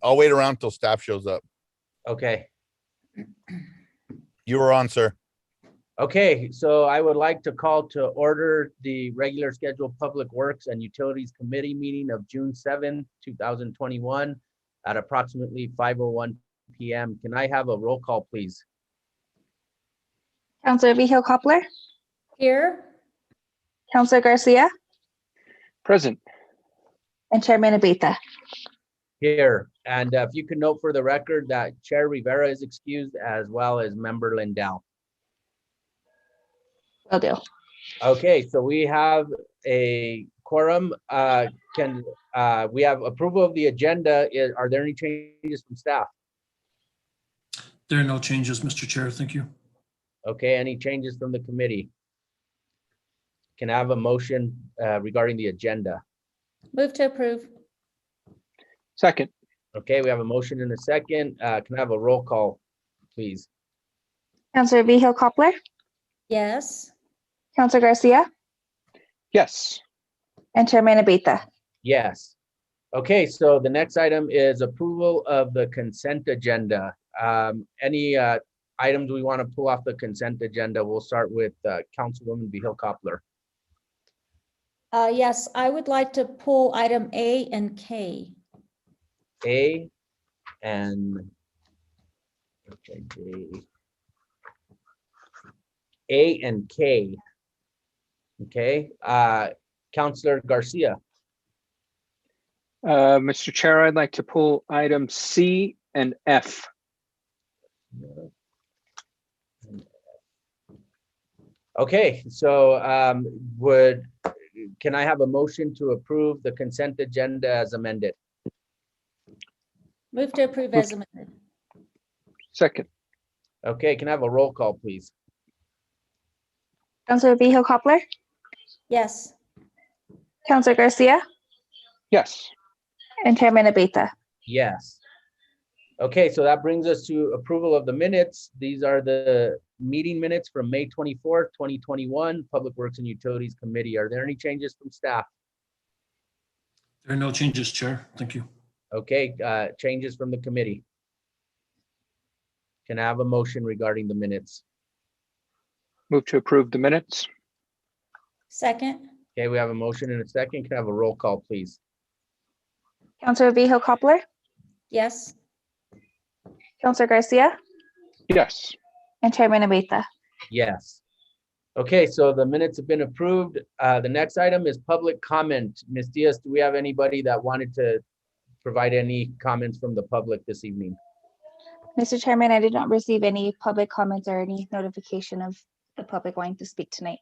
I'll wait around till staff shows up. Okay. You were on, sir. Okay, so I would like to call to order the regular scheduled Public Works and Utilities Committee meeting of June 7, 2021 at approximately 5:01 p.m. Can I have a roll call, please? Councillor Vigil Coppler, Here. Councillor Garcia, Present. and Chairman Abeyta. Here, and if you can note for the record that Chair Rivera is excused as well as Member Lindell. Will do. Okay, so we have a quorum. We have approval of the agenda. Are there any changes from staff? There are no changes, Mr. Chair. Thank you. Okay, any changes from the committee? Can I have a motion regarding the agenda? Move to approve. Second. Okay, we have a motion and a second. Can I have a roll call, please? Councillor Vigil Coppler, Yes. Councillor Garcia, Yes. and Chairman Abeyta. Yes. Okay, so the next item is approval of the consent agenda. Any items we want to pull off the consent agenda? We'll start with Councilwoman Vigil Coppler. Yes, I would like to pull item A and K. A and okay, A and K. Okay, Councilor Garcia. Mr. Chair, I'd like to pull items C and F. Okay, so can I have a motion to approve the consent agenda as amended? Move to approve as amended. Second. Okay, can I have a roll call, please? Councillor Vigil Coppler, Yes. Councillor Garcia, Yes. and Chairman Abeyta. Yes. Okay, so that brings us to approval of the minutes. These are the meeting minutes from May 24th, 2021, Public Works and Utilities Committee. Are there any changes from staff? There are no changes, Chair. Thank you. Okay, changes from the committee. Can I have a motion regarding the minutes? Move to approve the minutes. Second. Okay, we have a motion and a second. Can I have a roll call, please? Councillor Vigil Coppler, Yes. Councillor Garcia, Yes. and Chairman Abeyta. Yes. Okay, so the minutes have been approved. The next item is public comment. Ms. Diaz, do we have anybody that wanted to provide any comments from the public this evening? Mr. Chairman, I did not receive any public comments or any notification of the public wanting to speak tonight.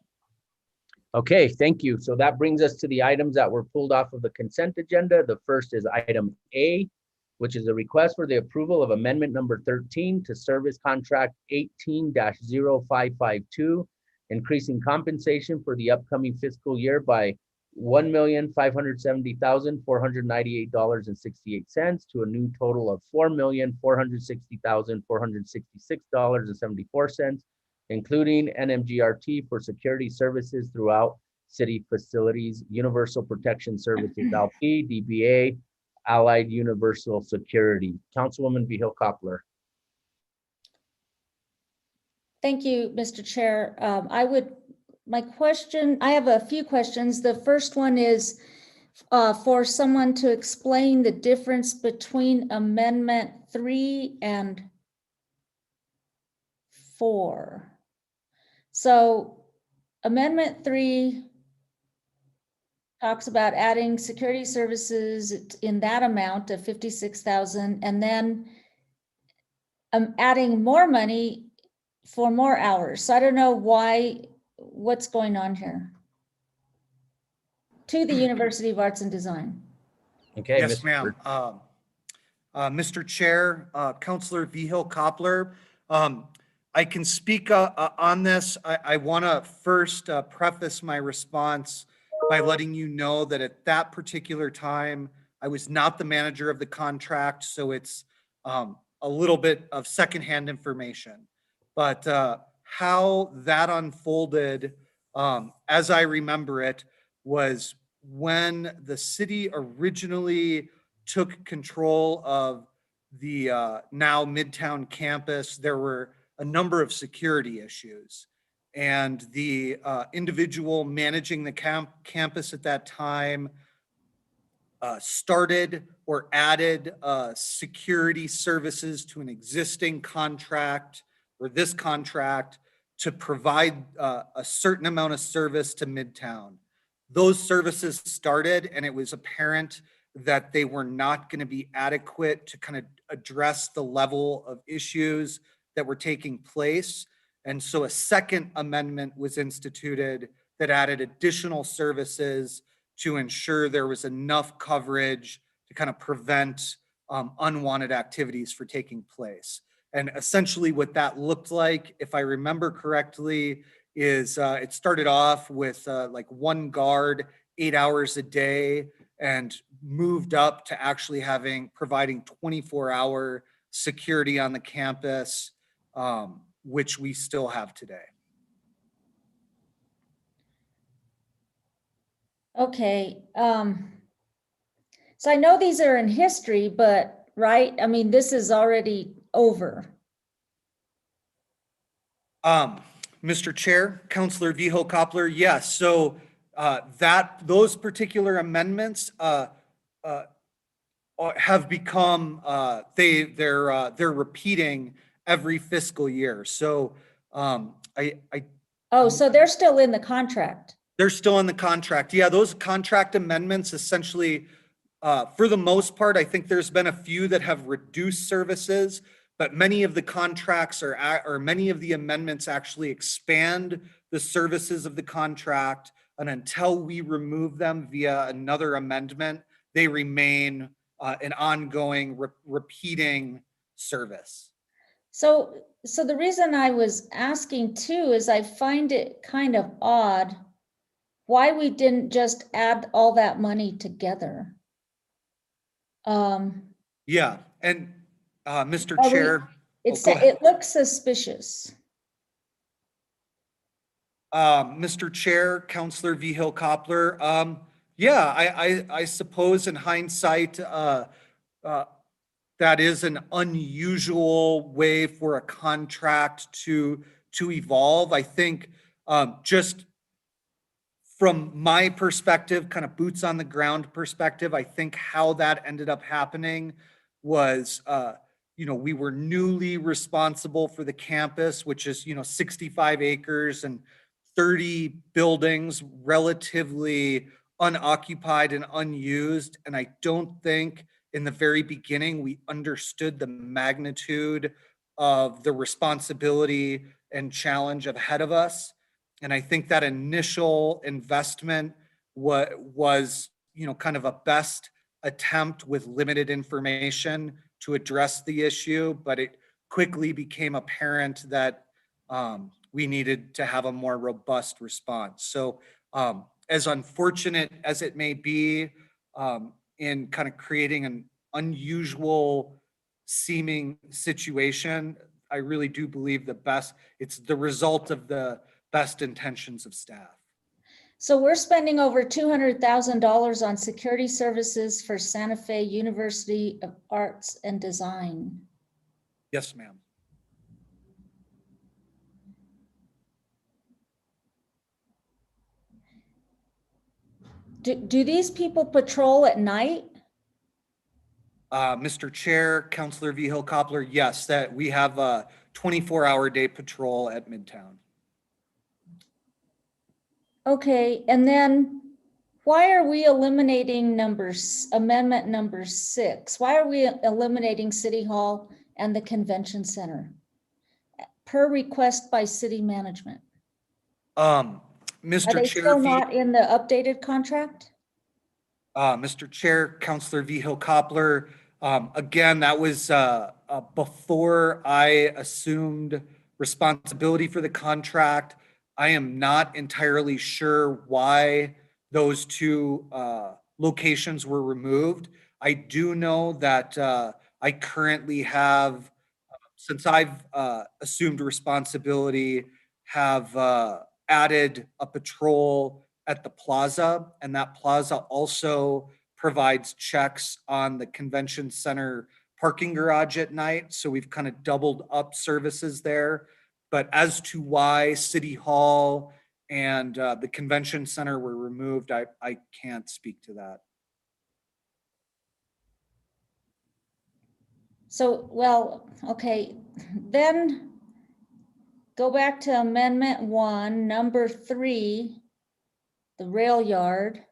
Okay, thank you. So that brings us to the items that were pulled off of the consent agenda. The first is item A, which is a request for the approval of amendment number 13 to service contract 18-0552, increasing compensation for the upcoming fiscal year by $1,570,498.68 to a new total of $4,460,466.74, including NMGRT for security services throughout city facilities, Universal Protection Services LP, DBA, Allied Universal Security. Councilwoman Vigil Coppler. Thank you, Mr. Chair. I have a few questions. The first one is for someone to explain the difference between Amendment 3 and 4. So Amendment 3 talks about adding security services in that amount of 56,000, and then adding more money for more hours. So I don't know what's going on here. To the University of Arts and Design. Okay. Yes, Mr. ma'am. Mr. Chair, Councilor Vigil Coppler, I can speak on this. I want to first preface my response by letting you know that at that particular time, I was not the manager of the contract, so it's a little bit of secondhand information. But how that unfolded, as I remember it, was when the city originally took control of the now Midtown campus, there were a number of security issues. And the individual managing the campus at that time started or added security services to an existing contract or this contract to provide a certain amount of service to Midtown. Those services started, and it was apparent that they were not going to be adequate to kind of address the level of issues that were taking place. And so a second amendment was instituted that added additional services to ensure there was enough coverage to kind of prevent unwanted activities from taking place. And essentially what that looked like, if I remember correctly, is it started off with like one guard 8 hours a day and moved up to actually providing 24-hour security on the campus, which we still have today. Okay, so I know these are in history, but, right, I mean, this is already over. Mr. Chair, Councilor Viho Koppler, yes. So those particular amendments have become they're repeating every fiscal year. So Oh, so they're still in the contract. they're still in the contract. Yeah, those contract amendments essentially, for the most part, I think there's been a few that have reduced services, but many of the contracts or many of the amendments actually expand the services of the contract. And until we remove them via another amendment, they remain an ongoing repeating service. So the reason I was asking too is I find it kind of odd why we didn't just add all that money together. Yeah, and Mr. Are we- Chair. It's, go ahead. it looks suspicious. Mr. Chair, Councilor Viho Koppler, yeah, I suppose in hindsight, that is an unusual way for a contract to evolve. I think just from my perspective, kind of boots on the ground perspective, I think how that ended up happening was, we were newly responsible for the campus, which is, 65 acres and 30 buildings, relatively unoccupied and unused. And I don't think in the very beginning, we understood the magnitude of the responsibility and challenge ahead of us. And I think that initial investment was, kind of a best attempt with limited information to address the issue, but it quickly became apparent that we needed to have a more robust response. So as unfortunate as it may be in kind of creating an unusual seeming situation, I really do believe it's the result of the best intentions of staff. So we're spending over $200,000 on security services for Santa Fe University of Arts and Design. Yes, ma'am. Do these people patrol at night? Mr. Chair, Councilor Viho Koppler, yes, that we have a 24-hour day patrol at Midtown. Okay, and then why are we eliminating amendment number 6? Why are we eliminating City Hall and the Convention Center? Per request by city management. Are Mr. they Chair, still not in the updated contract? Mr. Chair, Councilor Viho Koppler, again, that was before I assumed responsibility for the contract. I am not entirely sure why those two locations were removed. I do know that I currently have, since I've assumed responsibility, have added a patrol at the plaza, and that plaza also provides checks on the convention center parking garage at night. So we've kind of doubled up services there. But as to why City Hall and the convention center were removed, I can't speak to that. So, well, okay, then go back to Amendment 1, number 3, the rail yard.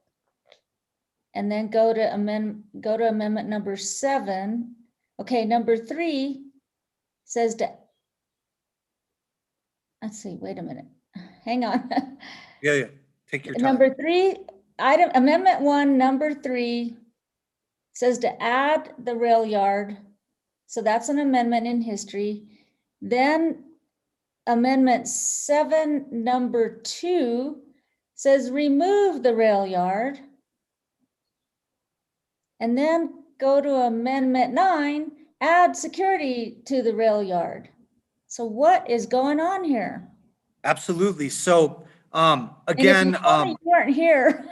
And then go to amendment number 7. Okay, number 3 says to, let's see, wait a minute, hang on. Yeah, take your time. Number 3, amendment 1, number 3 says to add the rail yard. So that's an amendment in history. Then amendment 7, number 2 says remove the rail yard. And then go to amendment 9, add security to the rail yard. So what is going on here? Absolutely. So And again, if you told me you weren't here.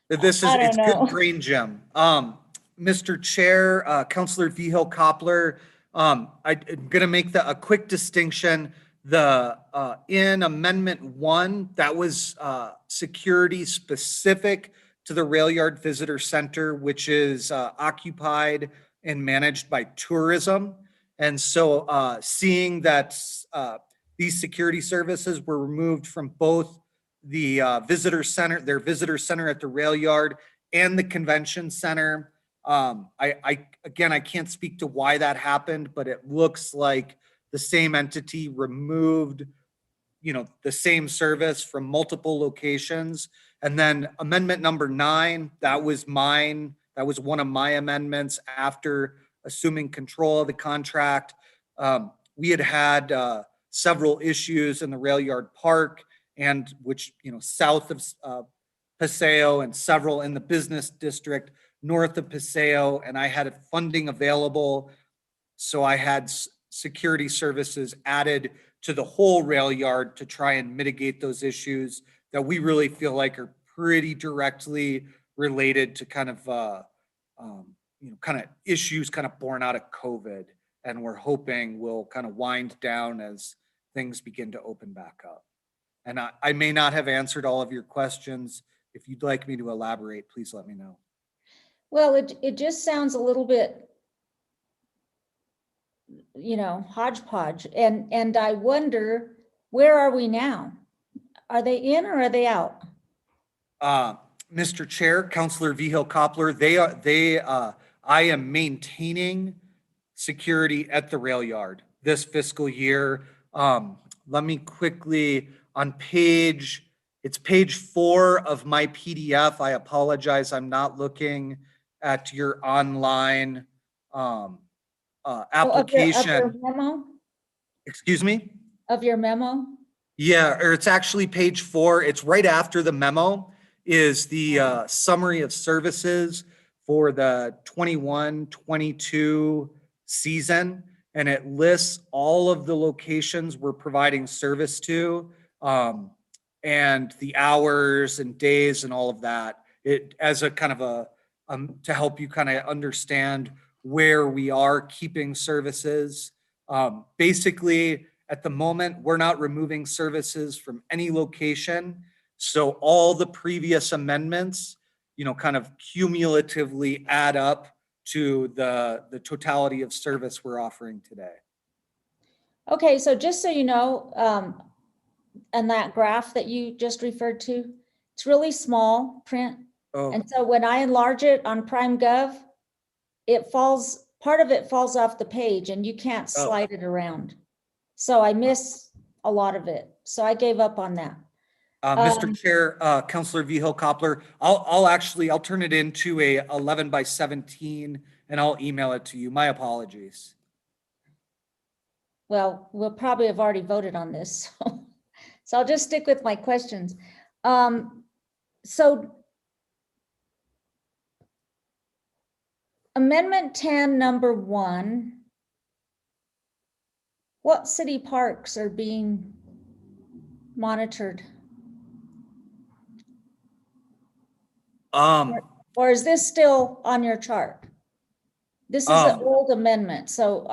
this is, I don't it's know. good brain gem. Mr. Chair, Councilor Vigil Koppler, I'm gonna make a quick distinction. In Amendment 1, that was security specific to the Rail Yard Visitor Center, which is occupied and managed by tourism. And so seeing that these security services were removed from both the visitor center, their visitor center at the rail yard and the convention center. I can't speak to why that happened, but it looks like the same entity removed, the same service from multiple locations. And then amendment number 9, that was mine. That was one of my amendments after assuming control of the contract. We had several issues in the rail yard park, and which, south of Paseo, and several in the business district north of Paseo, and I had funding available. So I had security services added to the whole rail yard to try and mitigate those issues that we really feel like are pretty directly related to kind of issues kind of born out of COVID. And we're hoping will kind of wind down as things begin to open back up. And I may not have answered all of your questions. If you'd like me to elaborate, please let me know. Well, it just sounds a little bit, hodgepodge. And I wonder, where are we now? Are they in or are they out? Mr. Chair, Councilor Vigil Koppler, I am maintaining security at the rail yard this fiscal year. Let me quickly, it's page 4 of my PDF. I apologize, I'm not looking at your online application. Of your memo? Excuse me? Of your memo? Yeah, or it's actually page 4. It's right after the memo is the summary of services for the 21-22 season. And it lists all of the locations we're providing service to, and the hours and days and all of that. It as a kind of to help you kind of understand where we are keeping services. Basically, at the moment, we're not removing services from any location. So all the previous amendments, kind of cumulatively add up to the totality of service we're offering today. Okay, so just so you know, and that graph that you just referred to, it's really small print. Oh, And so when I enlarge it on Prime Gov, part of it falls off the page and you can't slide it around. So I miss a lot of it. So I gave up on that. Mr. Chair, Councilor Vigil Koppler, I'll turn it into a 11:17 and I'll email it to you. My apologies. Well, we'll probably have already voted on this. So I'll just stick with my questions. So Amendment 10, number 1, what city parks are being monitored? Or is this still on your chart? This is an old amendment, so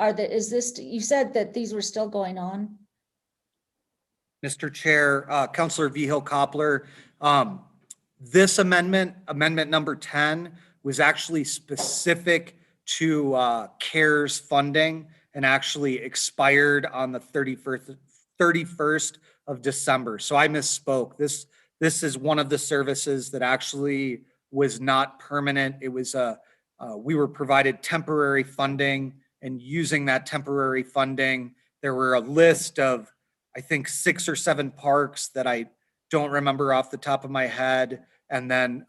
you said that these were still going on? Mr. Chair, Counselor Vihil Coppler, this amendment, amendment number 10, was actually specific to CARES funding and actually expired on the 31st of December. So I misspoke. This is one of the services that actually was not permanent. It was we were provided temporary funding, and using that temporary funding, there were a list of, I think, 6 or 7 parks that I don't remember off the top of my head. And then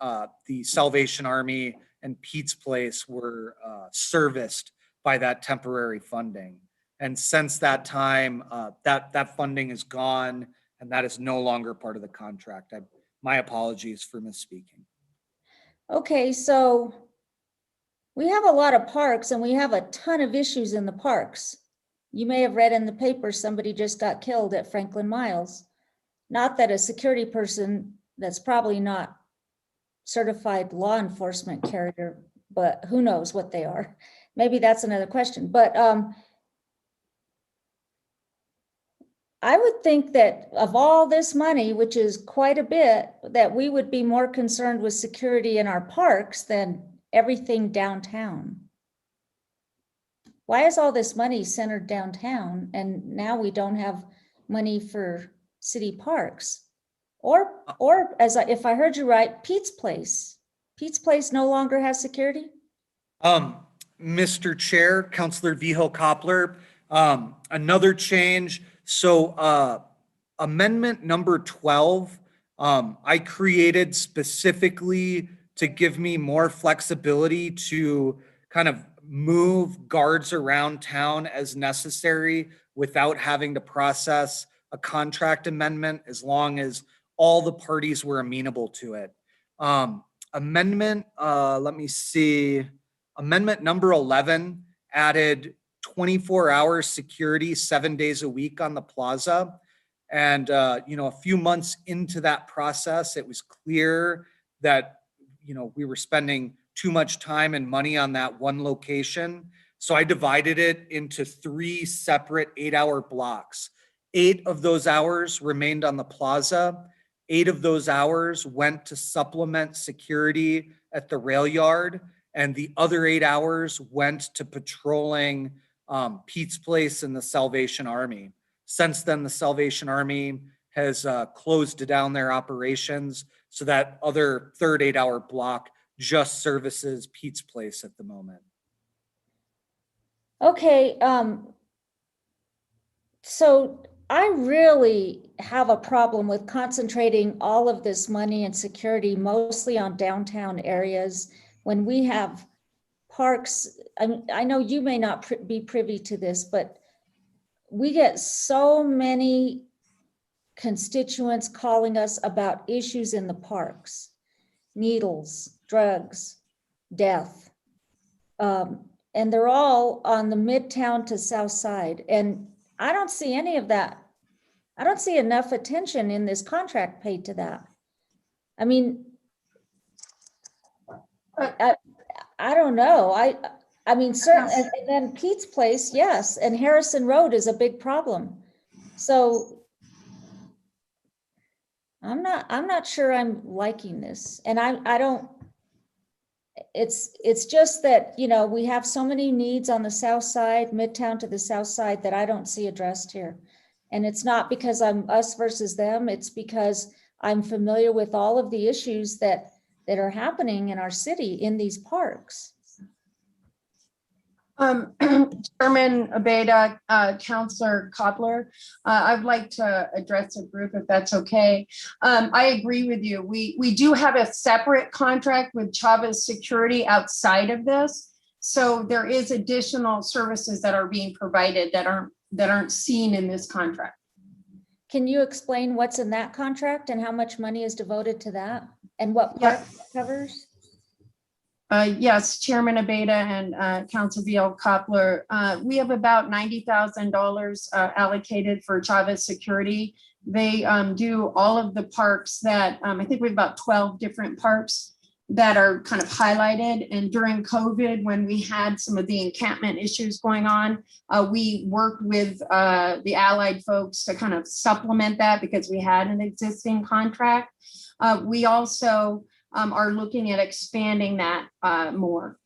the Salvation Army and Pete's Place were serviced by that temporary funding. And since that time, that funding is gone, and that is no longer part of the contract. My apologies for misspeaking. Okay, so we have a lot of parks and we have a ton of issues in the parks. You may have read in the paper, somebody just got killed at Franklin Miles. Not that a security person that's probably not certified law enforcement carrier, but who knows what they are. Maybe that's another question. But I would think that of all this money, which is quite a bit, that we would be more concerned with security in our parks than everything downtown. Why is all this money centered downtown and now we don't have money for city parks? Or if I heard you right, Pete's Place no longer has security? Mr. Chair, Counselor Vihil Coppler, another change. So amendment number 12, I created specifically to give me more flexibility to kind of move guards around town as necessary without having to process a contract amendment, as long as all the parties were amenable to it. Amendment, let me see, amendment number 11 added 24-hour security 7 days a week on the plaza. And, a few months into that process, it was clear that, we were spending too much time and money on that one location. So I divided it into 3 separate 8-hour blocks. 8 of those hours remained on the plaza. 8 of those hours went to supplement security at the rail yard. And the other 8 hours went to patrolling Pete's Place and the Salvation Army. Since then, the Salvation Army has closed down their operations, so that other third 8-hour block just services Pete's Place at the moment. Okay, so I really have a problem with concentrating all of this money and security mostly on downtown areas when we have parks. I know you may not be privy to this, but we get so many constituents calling us about issues in the parks, needles, drugs, death. And they're all on the Midtown to South Side. And I don't see any of that. I don't see enough attention in this contract paid to that. I mean, I don't know. I mean, certainly, and then Pete's Place, yes, and Harrison Road is a big problem. So I'm not sure I'm liking this. And I don't, it's just that, we have so many needs on the south side, Midtown to the south side, that I don't see addressed here. And it's not because I'm us versus them. It's because I'm familiar with all of the issues that are happening in our city in these parks. Chairman Abeyta, Councillor Coppler, I'd like to address a group if that's okay. I agree with you. We do have a separate contract with Chavez Security outside of this. So there is additional services that are being provided that aren't seen in this contract. Can you explain what's in that contract and how much money is devoted to that and what part it covers? Yes, Chairman Abeyta and Council Vihil Coppler, we have about $90,000 allocated for Chavez Security. They do all of the parks that, I think we have about 12 different parks that are kind of highlighted. And during COVID, when we had some of the encampment issues going on, we worked with the Allied folks to kind of supplement that because we had an existing contract. We also are looking at expanding that more.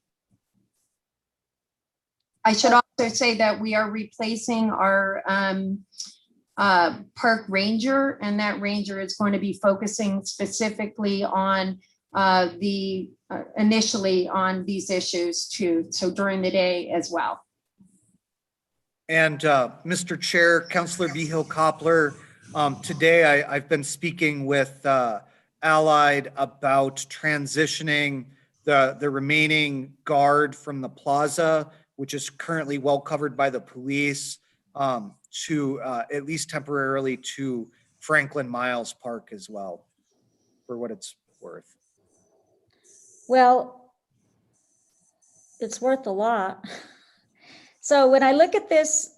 I should also say that we are replacing our park ranger, and that ranger is going to be focusing specifically on initially on these issues too, so during the day as well. And Mr. Chair, Councilor Vigil Koppler, today I've been speaking with Allied about transitioning the remaining guard from the plaza, which is currently well covered by the police, to at least temporarily to Franklin Miles Park as well, for what it's worth. Well, it's worth a lot. So when I look at this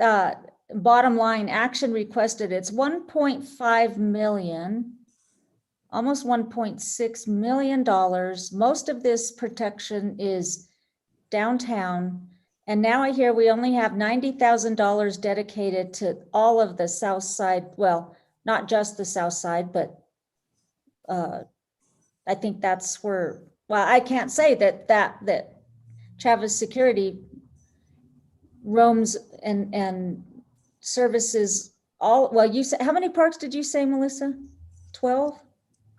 bottom line action requested, it's 1.5 million, almost 1.6 million dollars. Most of this protection is downtown. And now I hear we only have $90,000 dedicated to all of the south side. Well, not just the south side, but I think that's where, well, I can't say that Travis Security roams and services all, well, you said, how many parks did you say, Melissa? 12?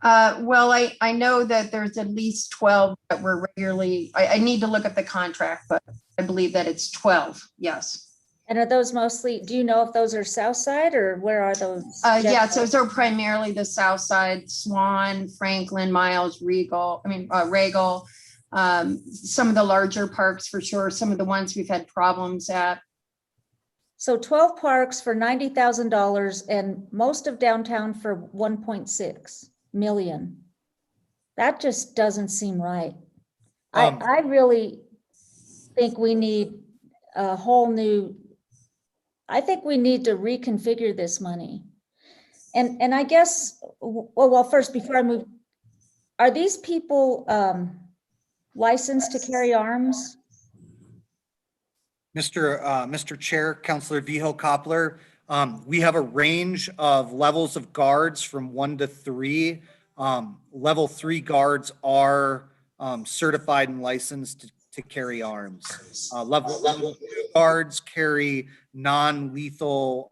Well, I know that there's at least 12 that were regularly, I need to look at the contract, but I believe that it's 12, yes. And are those mostly, do you know if those are south side or where are those? Yeah, so those are primarily the south side, Swan, Franklin, Miles, Regal, some of the larger parks for sure, some of the ones we've had problems at. So 12 parks for $90,000 and most of downtown for 1.6 million. That just doesn't seem right. I really think we need a whole new, I think we need to reconfigure this money. And I guess, well, first, before I move, are these people licensed to carry arms? Mr. Chair, Councilor Vigil Koppler, we have a range of levels of guards from 1 to 3. Level 3 guards are certified and licensed to carry arms. Level 2 guards carry non-lethal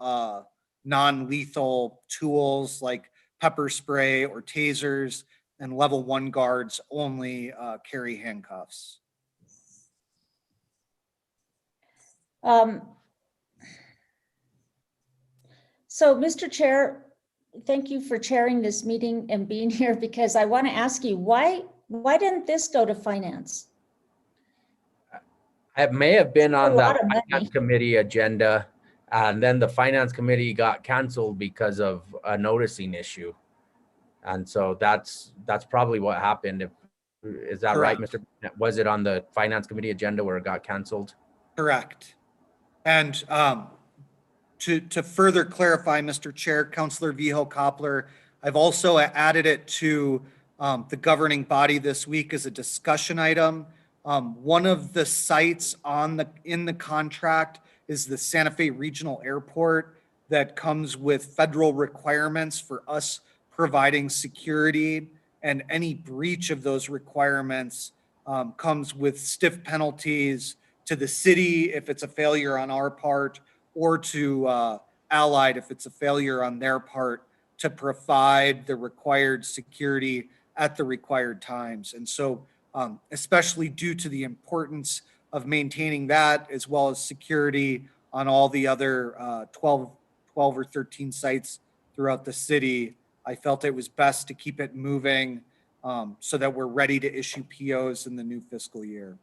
tools like pepper spray or tasers, and level 1 guards only carry handcuffs. So, Mr. Chair, thank you for chairing this meeting and being here, because I want to ask you, why didn't this go to finance? It may have been on A lot the of money. finance committee agenda, and then the finance committee got canceled because of a noticing issue. And so that's probably what happened. Is that right, Mr.? Was it on the finance committee agenda where it got canceled? Correct. And to further clarify, Mr. Chair, Councilor Vigil Koppler, I've also added it to the governing body this week as a discussion item. One of the sites in the contract is the Santa Fe Regional Airport that comes with federal requirements for us providing security, and any breach of those requirements comes with stiff penalties to the city if it's a failure on our part, or to Allied if it's a failure on their part to provide the required security at the required times. And so especially due to the importance of maintaining that, as well as security on all the other 12 or 13 sites throughout the city, I felt it was best to keep it moving so that we're ready to issue POs in the new fiscal year.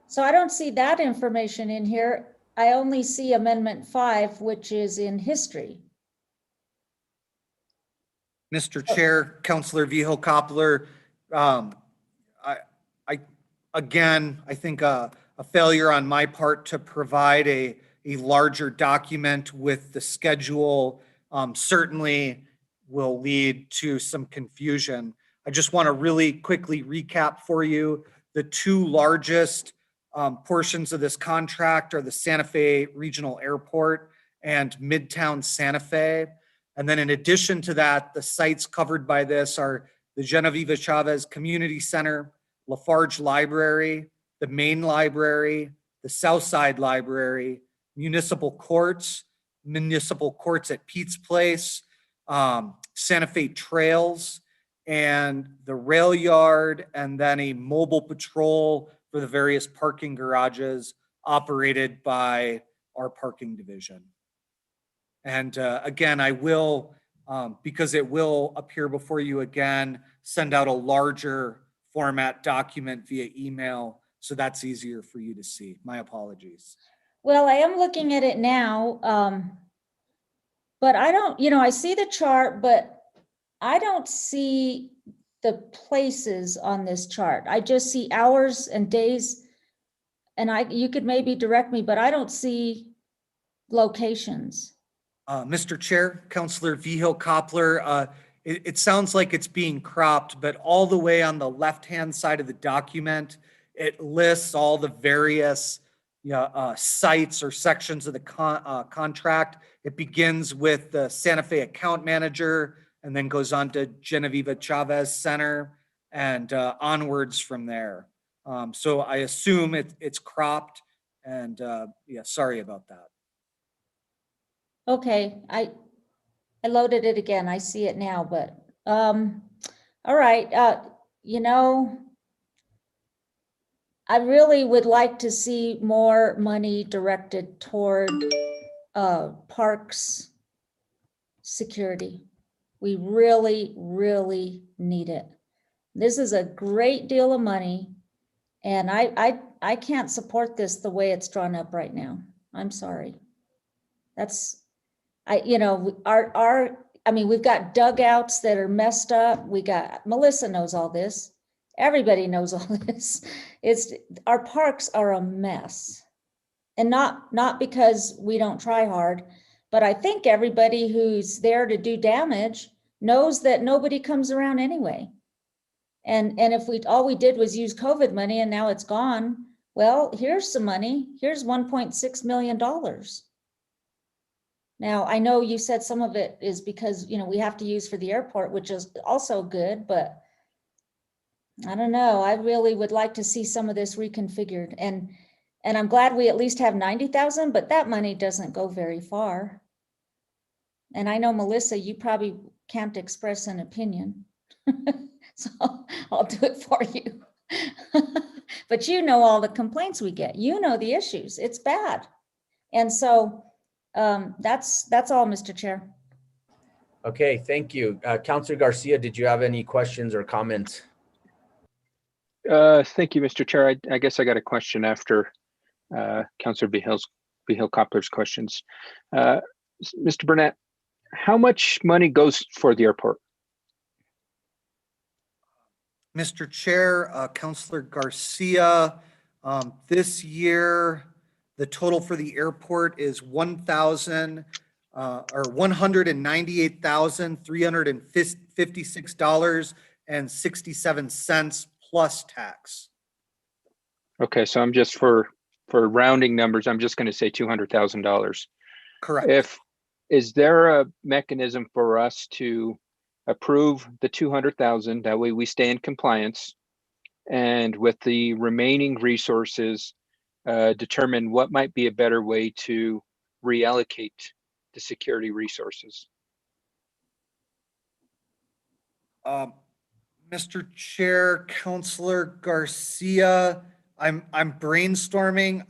So I don't see that information in here. I only see Amendment 5, which is in history. Mr. Chair, Councilor Vigil Koppler, I think a failure on my part to provide a larger document with the schedule. Certainly will lead to some confusion. I just want to really quickly recap for you. The two largest portions of this contract are the Santa Fe Regional Airport and Midtown Santa Fe. And then in addition to that, the sites covered by this are the Genevieve Chavez Community Center, Lafarge Library, the Main Library, the Southside Library, municipal courts at Pete's Place, Santa Fe Trails, and the rail yard, and then a mobile patrol for the various parking garages operated by our parking division. And again, I will, because it will appear before you again, send out a larger format document via email, so that's easier for you to see. My apologies. Well, I am looking at it now, but I don't, I see the chart, but I don't see the places on this chart. I just see hours and days, and you could maybe direct me, but I don't see locations. Mr. Chair, Councilor Vigil Koppler, it sounds like it's being cropped, but all the way on the left-hand side of the document, it lists all the various sites or sections of the contract. It begins with the Santa Fe account manager and then goes on to Genevieve Chavez Center and onwards from there. So I assume it's cropped, and yeah, sorry about that. Okay, I loaded it again. I see it now, but all right. I really would like to see more money directed toward parks security. We really, really need it. This is a great deal of money, and I can't support this the way it's drawn up right now. I'm sorry. We've got dugouts that are messed up. Melissa knows all this. Everybody knows all this. Our parks are a mess. And not because we don't try hard, but I think everybody who's there to do damage knows that nobody comes around anyway. And if all we did was use COVID money and now it's gone, well, here's some money. Here's $1.6 million. Now, I know you said some of it is because, we have to use for the airport, which is also good, but I don't know. I really would like to see some of this reconfigured. And I'm glad we at least have 90,000, but that money doesn't go very far. And I know, Melissa, you probably can't express an opinion. So I'll do it for you. But you know all the complaints we get. You know the issues. It's bad. And so that's all, Mr. Chair. Okay, thank you. Councilor Garcia, did you have any questions or comments? Thank you, Mr. Chair. I guess I got a question after Councilor Vigil Koppler's questions. Mr. Burnett, how much money goes for the airport? Mr. Chair, Councilor Garcia, this year, the total for the airport is $198,356.67 plus tax. Okay, so I'm just for rounding numbers, I'm just going to say $200,000. Correct. Is there a mechanism for us to approve the 200,000? That way we stay in compliance, and with the remaining resources, determine what might be a better way to reallocate the security resources? Mr. Chair, Councilor Garcia, I'm brainstorming.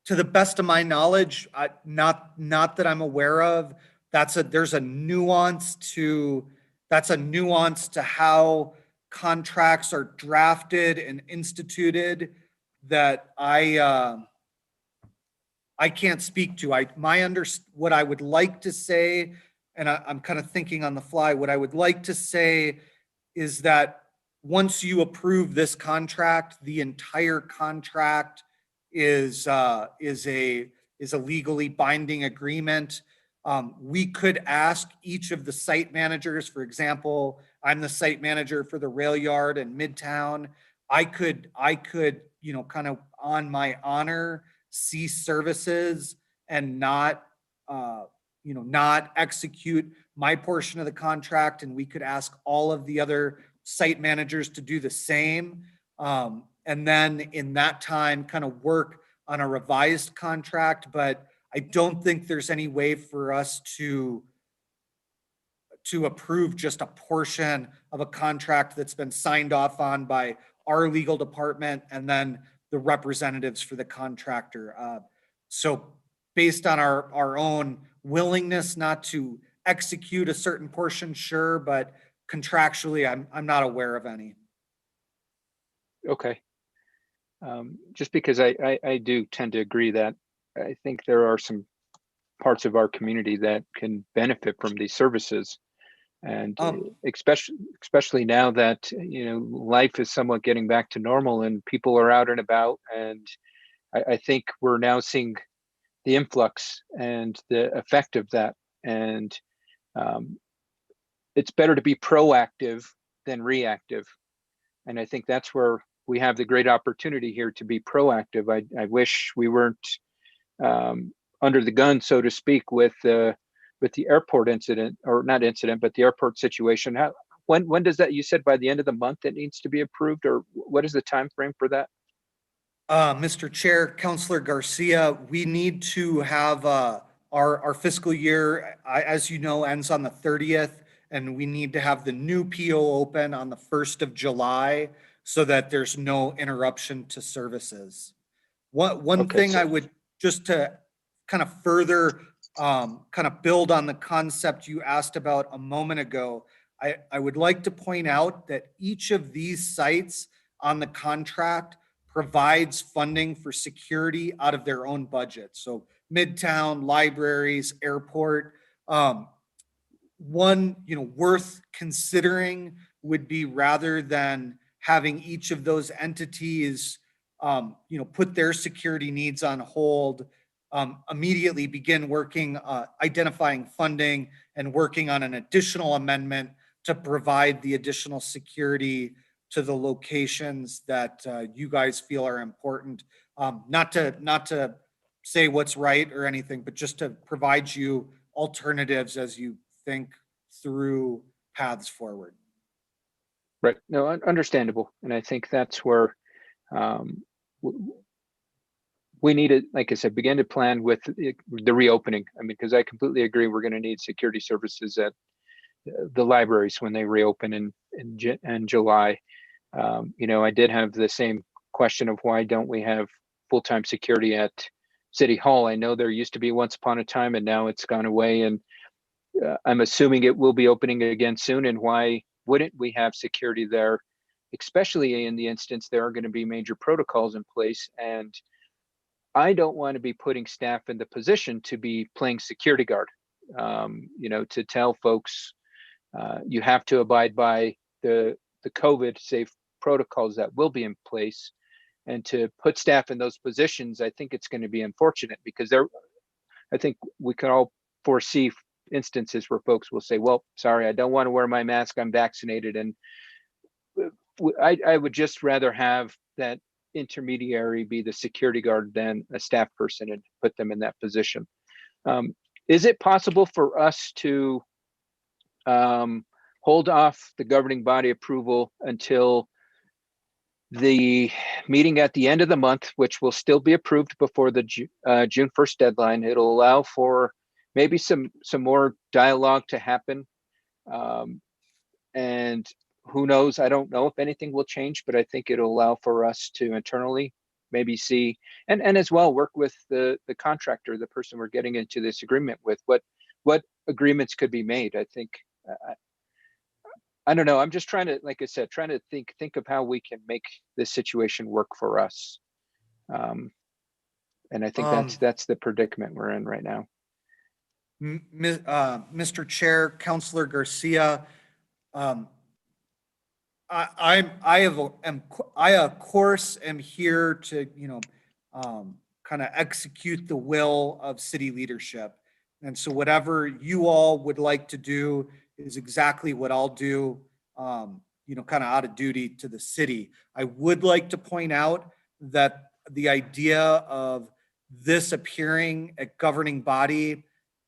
To the best of my knowledge, not that I'm aware of, there's a nuance to how contracts are drafted and instituted that I can't speak to. What I would like to say, and I'm kind of thinking on the fly, what I would like to say is that once you approve this contract, the entire contract is a legally binding agreement. We could ask each of the site managers, for example, I'm the site manager for the rail yard in Midtown. I could, kind of on my honor, cease services and not, not execute my portion of the contract. And we could ask all of the other site managers to do the same. And then in that time, kind of work on a revised contract. But I don't think there's any way for us to approve just a portion of a contract that's been signed off on by our legal department and then the representatives for the contractor. So based on our own willingness not to execute a certain portion, sure, but contractually, I'm not aware of any. Okay. Just because I do tend to agree that I think there are some parts of our community that can benefit from these services. And especially now that, life is somewhat getting back to normal and people are out and about. And I think we're now seeing the influx and the effect of that. And it's better to be proactive than reactive. And I think that's where we have the great opportunity here to be proactive. I wish we weren't under the gun, so to speak, with the airport incident, or not incident, but the airport situation. When does that, you said by the end of the month it needs to be approved, or what is the time frame for that? Mr. Chair, Councilor Garcia, we need to have our fiscal year, as you know, ends on the 30th, and we need to have the new PO open on the 1st of July so that there's no interruption to services. One thing I would, just to kind of further kind of build on the concept you asked about a moment ago, I would like to point out that each of these sites on the contract provides funding for security out of their own budget. So Midtown, libraries, airport. One, worth considering would be, rather than having each of those entities, put their security needs on hold, immediately begin working, identifying funding and working on an additional amendment to provide the additional security to the locations that you guys feel are important. Not to say what's right or anything, but just to provide you alternatives as you think through paths forward. Right. No, understandable. And I think that's where we need to, like I said, begin to plan with the reopening. I mean, because I completely agree, we're going to need security services at the libraries when they reopen in July. I did have the same question of why don't we have full-time security at City Hall? I know there used to be once upon a time, and now it's gone away. And I'm assuming it will be opening again soon. And why wouldn't we have security there, especially in the instance there are going to be major protocols in place? And I don't want to be putting staff in the position to be playing security guard, to tell folks you have to abide by the COVID safe protocols that will be in place, and to put staff in those positions. I think it's going to be unfortunate, because I think we can all foresee instances where folks will say, well, sorry, I don't want to wear my mask, I'm vaccinated. And I would just rather have that intermediary be the security guard than a staff person, and put them in that position. Is it possible for us to hold off the governing body approval until the meeting at the end of the month, which will still be approved before the June 1st deadline? It'll allow for maybe some more dialogue to happen. And who knows, I don't know if anything will change, but I think it'll allow for us to internally maybe see, and as well work with the contractor, the person we're getting into this agreement with, what agreements could be made. I think, I don't know. I'm just trying to, like I said, trying to think of how we can make this situation work for us. And I think that's the predicament we're in right now. Mr. Chair, Councilor Garcia, I of course am here to kind of execute the will of city leadership, And so whatever you all would like to do is exactly what I'll do, kind of out of duty to the city. I would like to point out that the idea of this appearing at governing body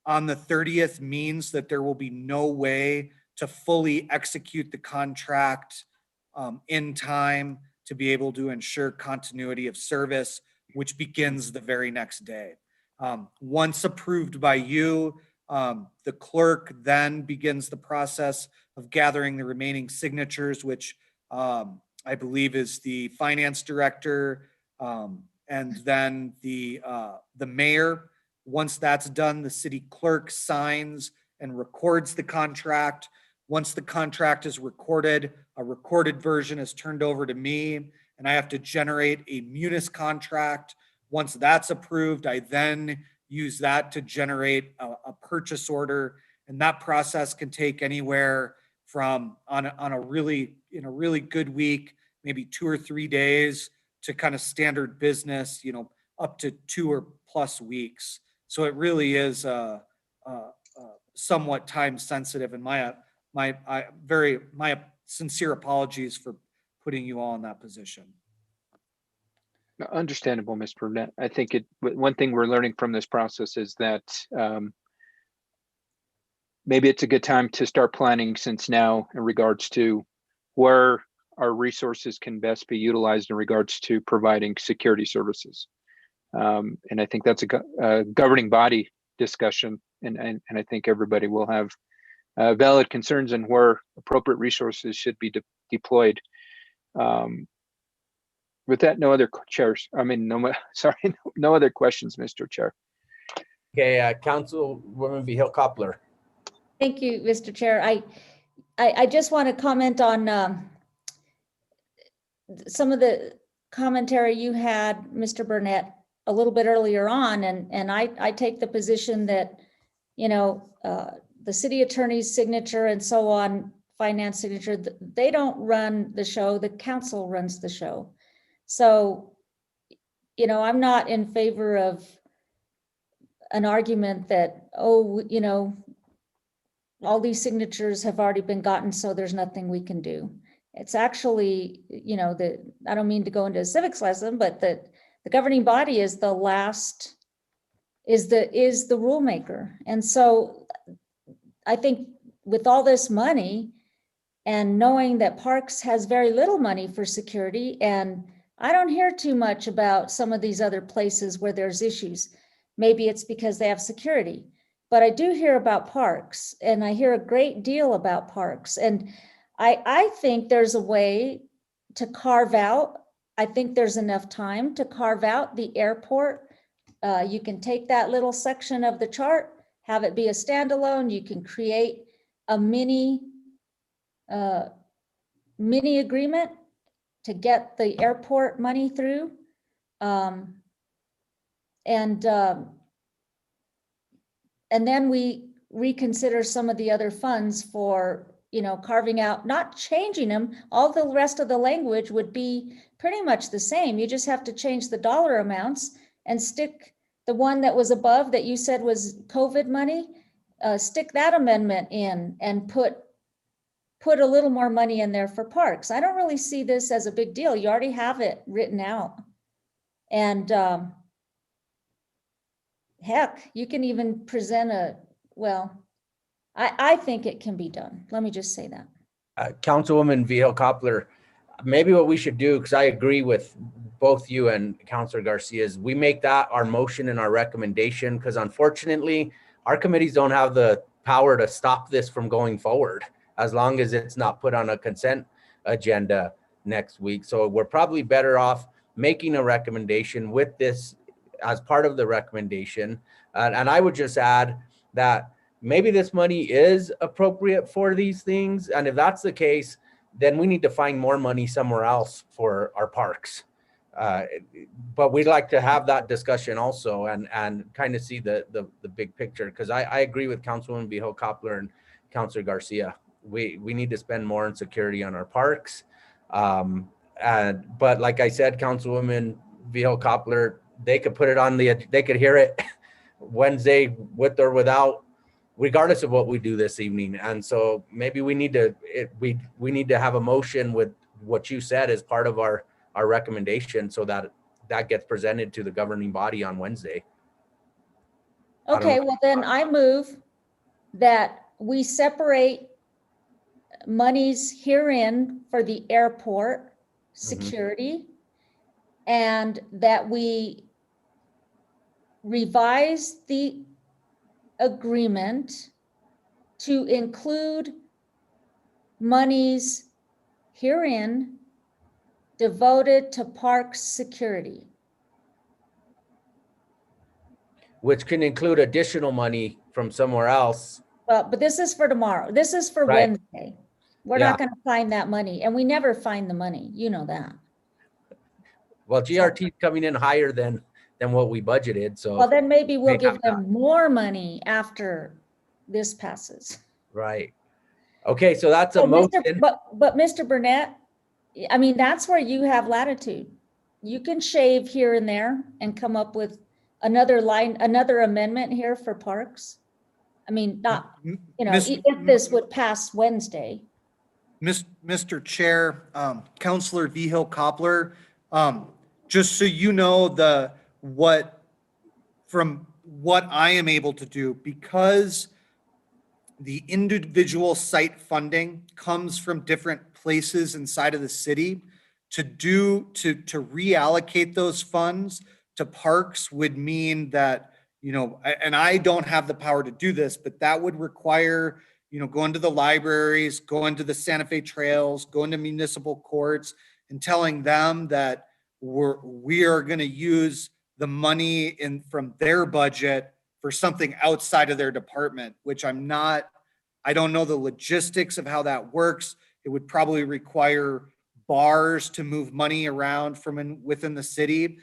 on the 30th means that there will be no way to fully execute the contract in time to be able to ensure continuity of service, which begins the very next day. Once approved by you, the clerk then begins the process of gathering the remaining signatures, which I believe is the finance director, and then the mayor. Once that's done, the city clerk signs and records the contract. Once the contract is recorded, a recorded version is turned over to me, and I have to generate a munis contract. Once that's approved, I then use that to generate a purchase order, and that process can take anywhere from in a really good week, maybe 2 or 3 days, to kind of standard business, up to 2 or plus weeks. So it really is somewhat time sensitive, and my sincere apologies for putting you all in that position. Understandable, Ms. Burnett. I think one thing we're learning from this process is that maybe it's a good time to start planning since now in regards to where our resources can best be utilized in regards to providing security services. And I think that's a governing body discussion, and I think everybody will have valid concerns on where appropriate resources should be deployed. With that, no other no other questions, Mr. Chair. Okay, Councilwoman Vihil Coppler. Thank you, Mr. Chair. I just want to comment on some of the commentary you had, Mr. Burnett, a little bit earlier on, and I take the position that, the city attorney's signature and so on, finance signature, they don't run the show, the council runs the show. So, I'm not in favor of an argument that, all these signatures have already been gotten, so there's nothing we can do. It's actually, I don't mean to go into a civics lesson, but the governing body is the rule maker. And so I think with all this money and knowing that Parks has very little money for security, and I don't hear too much about some of these other places where there's issues. Maybe it's because they have security, but I do hear about Parks, and I hear a great deal about Parks. And I think there's a way to carve out, I think there's enough time to carve out the airport. You can take that little section of the chart, have it be a standalone. You can create a mini agreement to get the airport money through. And then we reconsider some of the other funds for, carving out, not changing them. All the rest of the language would be pretty much the same. You just have to change the dollar amounts and stick the one that was above that you said was COVID money, stick that amendment in and put a little more money in there for Parks. I don't really see this as a big deal. You already have it written out. And heck, you can even present I think it can be done. Let me just say that. Councilwoman Vihil Coppler, maybe what we should do, because I agree with both you and Councilor Garcia, is we make that our motion and our recommendation, because unfortunately, our committees don't have the power to stop this from going forward as long as it's not put on a consent agenda next week. So we're probably better off making a recommendation with this as part of the recommendation. And I would just add that maybe this money is appropriate for these things. And if that's the case, then we need to find more money somewhere else for our parks. But we'd like to have that discussion also and kind of see the big picture, because I agree with Councilwoman Vihil Coppler and Councilor Garcia. We need to spend more on security on our parks. But like I said, Councilwoman Vihil Coppler, they could put it on they could hear it Wednesday with or without, regardless of what we do this evening. And so maybe we need to, we need to have a motion with what you said as part of our recommendation so that that gets presented to the governing body on Wednesday. I don't Okay, know. well then I move that we separate monies herein for the airport security and that we revise the agreement to include monies herein devoted to parks security. Which can include additional money from somewhere else. Well, but this is for tomorrow. This is for Right. Wednesday. We're Yeah. not gonna find that money, and we never find the money, you know that. Well, GRT is coming in higher than what we budgeted, so. Well, then maybe we'll May give have them more money after this passes. Right. Okay, so that's a So, Mr. motion. But Mr. Burnett, I mean, that's where you have latitude. You can shave here and there and come up with another line, another amendment here for parks. I mean, not, you know, Miss- if this would pass Wednesday. Mr. Chair, Counselor Vihil Coppler, just so you know, from what I am able to do, because the individual site funding comes from different places inside of the city, to reallocate those funds to parks would mean that, you know, and I don't have the power to do this, but that would require, you know, going to the libraries, going to the Santa Fe trails, going to municipal courts and telling them that we are going to use the money from their budget for something outside of their department, which I don't know the logistics of how that works. It would probably require bars to move money around from within the city.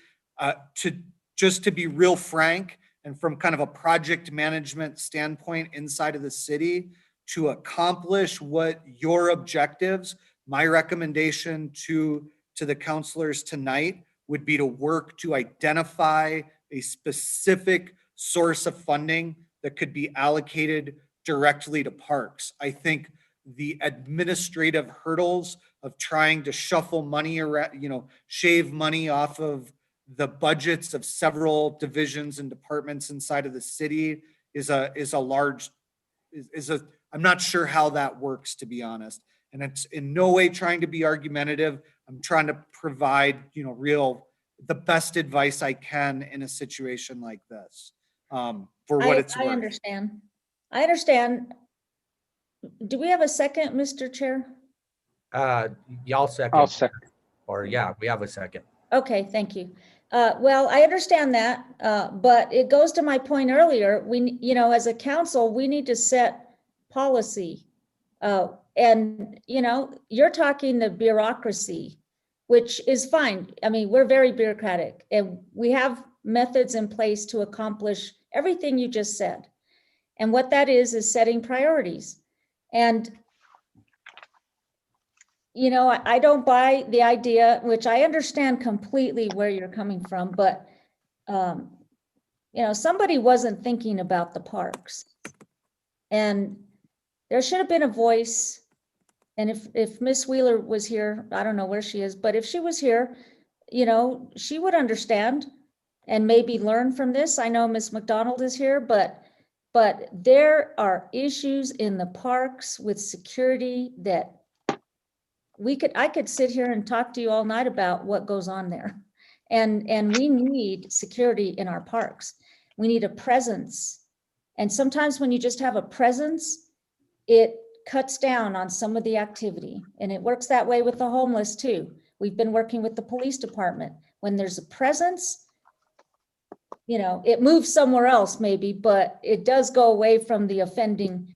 To be real frank, and from kind of a project management standpoint inside of the city, to accomplish what your objectives, my recommendation to the counselors tonight would be to work to identify a specific source of funding that could be allocated directly to parks. I think the administrative hurdles of trying to shuffle money around, you know, shave money off of the budgets of several divisions and departments inside of the city I'm not sure how that works, to be honest. And it's in no way trying to be argumentative. I'm trying to provide, you know, the best advice I can in a situation like this, for what it's I worth. understand. I understand. Do we have a second, Mr. Chair? Y'all I'll second, second. or yeah, we have a second. Okay, thank you. Well, I understand that, but it goes to my point earlier. You know, as a council, we need to set policy. And, you know, you're talking the bureaucracy, which is fine. I mean, we're very bureaucratic and we have methods in place to accomplish everything you just said. And what that is setting priorities. And you know, I don't buy the idea, which I understand completely where you're coming from, but, you know, somebody wasn't thinking about the parks. And there should have been a voice. And if Miss Wheeler was here, I don't know where she is, but if she was here, you know, she would understand and maybe learn from this. I know Miss McDonald is here, but there are issues in the parks with security that I could sit here and talk to you all night about what goes on there. And we need security in our parks. We need a presence. And sometimes when you just have a presence, it cuts down on some of the activity. And it works that way with the homeless too. We've been working with the police department. When there's a presence, you know, it moves somewhere else maybe, but it does go away from the offending,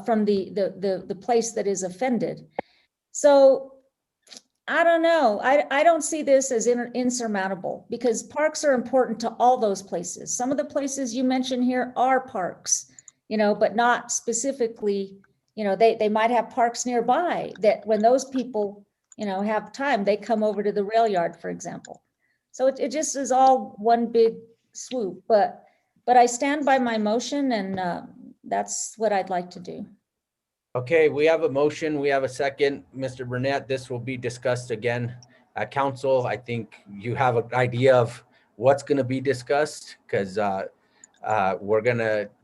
from the place that is offended. So I don't know. I don't see this as insurmountable because parks are important to all those places. Some of the places you mentioned here are parks, you know, but not specifically, you know, they might have parks nearby that when those people, you know, have time, they come over to the rail yard, for example. So it just is all one big swoop. But but I stand by my motion and that's what I'd like to do. Okay, we have a motion. We have a second. Mr. Burnett, this will be discussed again at council. I think you have an idea of what's going to be discussed because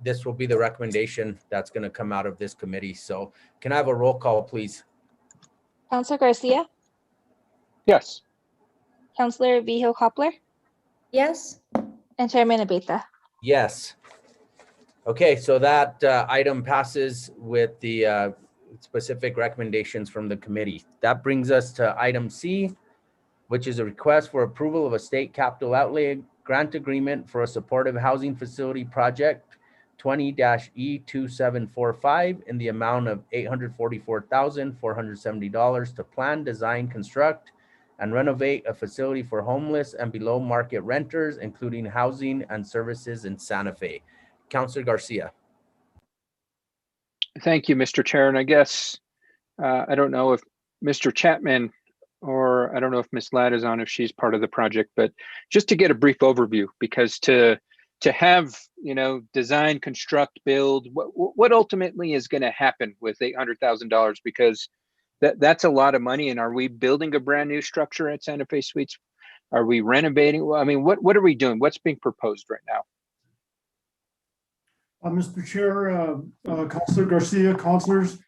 this will be the recommendation that's going to come out of this committee. So can I have a roll call, please? Counselor Garcia, Yes. Counselor Vihil Coppler, Yes? and Chairman Abeyta. Yes. Okay, so that item passes with the specific recommendations from the committee. That brings us to item C, which is a request for approval of a state capital outlay grant agreement for a supportive housing facility project 20-E2745 in the amount of $844,470 to plan, design, construct, and renovate a facility for homeless and below market renters, including housing and services in Santa Fe. Counselor Garcia. Thank you, Mr. Chair. And I guess, I don't know if Mr. Chapman or I don't know if Ms. Ladd is on, if she's part of the project, but just to get a brief overview, because to have, design, construct, build, what ultimately is going to happen with $800,000? Because that's a lot of money. And are we building a brand new structure at Santa Fe Suites? Are we renovating? I mean, what are we doing? What's being proposed right now? Mr. Chair, Councilor Garcia, councilors,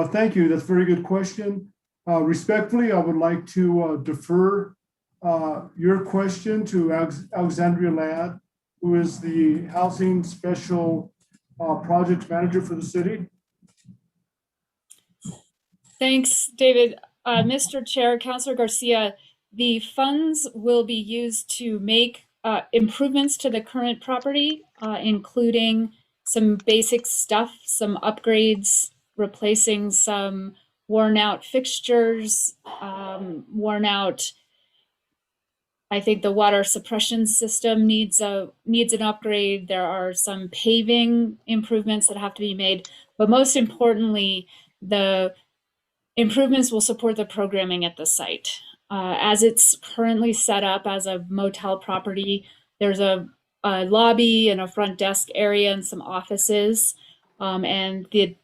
thank you. That's a very good question. Respectfully, I would like to defer your question to Alexandria Ladd, who is the Housing Special Projects Manager for the city. Thanks, David. Mr. Chair, Councilor Garcia, the funds will be used to make improvements to the current property, including some basic stuff, some upgrades, replacing some worn out fixtures, worn out. I think the water suppression system needs an upgrade. There are some paving improvements that have to be made, but most importantly, the improvements will support the programming at the site. As it's currently set up as a motel property, there's a lobby and a front desk area and some offices. And the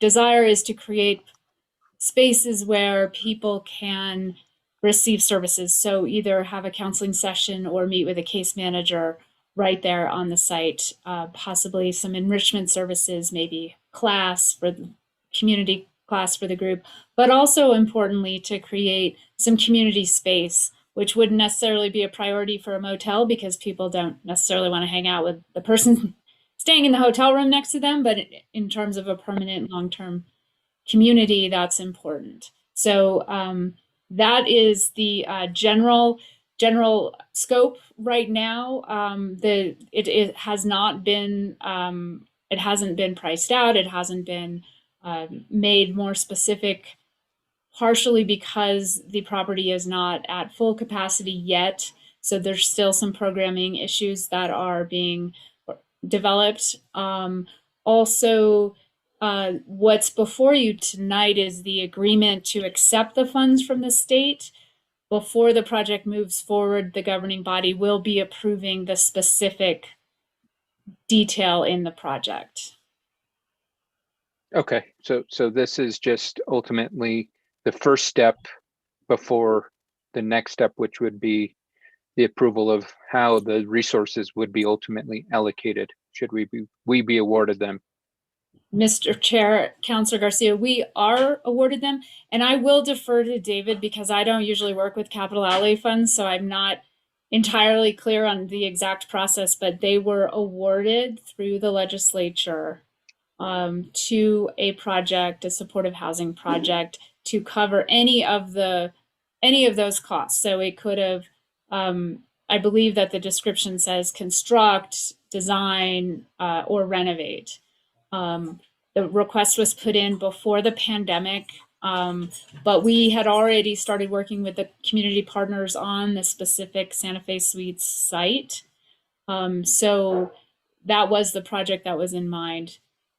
desire is to create spaces where people can receive services. So either have a counseling session or meet with a case manager right there on the site, possibly some enrichment services, maybe class for the community class for the group, but also importantly to create some community space, which wouldn't necessarily be a priority for a motel because people don't necessarily want to hang out with the person staying in the hotel room next to them. But in terms of a permanent long-term community, that's important. So that is the general scope right now. It hasn't been priced out. It hasn't been made more specific, partially because the property is not at full capacity yet. So there's still some programming issues that are being developed. Also, what's before you tonight is the agreement to accept the funds from the state. Before the project moves forward, the governing body will be approving the specific detail in the project. Okay, so this is just ultimately the first step before the next step, which would be the approval of how the resources would be ultimately allocated. Should we be awarded them? Mr. Chair, Councilor Garcia, we are awarded them, and I will defer to David because I don't usually work with capital outlay funds, so I'm not entirely clear on the exact process, but they were awarded through the legislature to a project, a supportive housing project, to cover any of those costs. So it could have, I believe that the description says construct, design, or renovate. The request was put in before the pandemic, but we had already started working with the community partners on the specific Santa Fe Suites site. So that was the project that was in mind.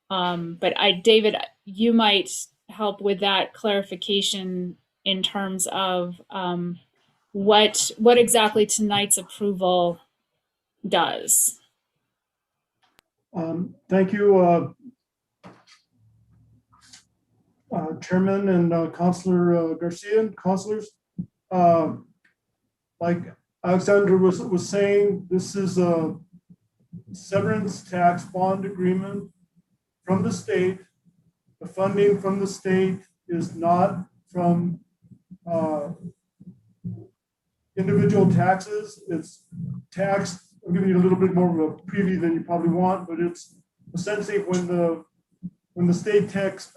But David, you might help with that clarification in terms of what exactly tonight's approval does. Thank you, Chairman and Councilor Garcia, councilors. Like Alexander was saying, this is a severance tax bond agreement from the state. The funding from the state is not from individual taxes. It's taxed. I'm giving you a little bit more of a preview than you probably want, but it's essentially when the state takes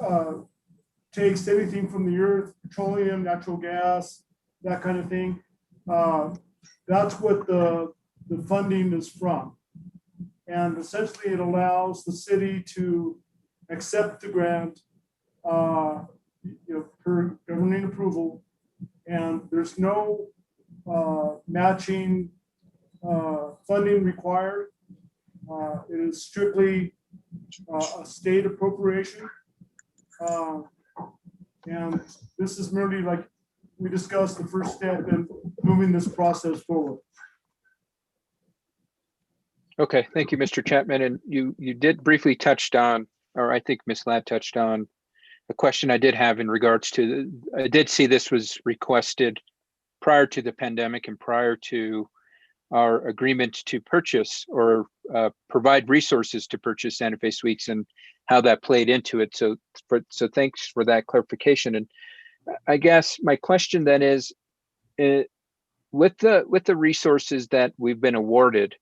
anything from the earth, petroleum, natural gas, that kind of thing. That's what the funding is from. And essentially it allows the city to accept the grant per governing approval. And there's no matching funding required. It is strictly a state appropriation. And this is merely, like we discussed, the first step in moving this process forward. Okay, thank you, Mr. Chapman. And you did briefly touched on, or I think Ms. Ladd touched on, a question I did have in regards to, I did see this was requested prior to the pandemic and prior to our agreement to purchase or provide resources to purchase Santa Fe Suites and how that played into it. So thanks for that clarification. And I guess my question then is, with the resources that we've been awarded,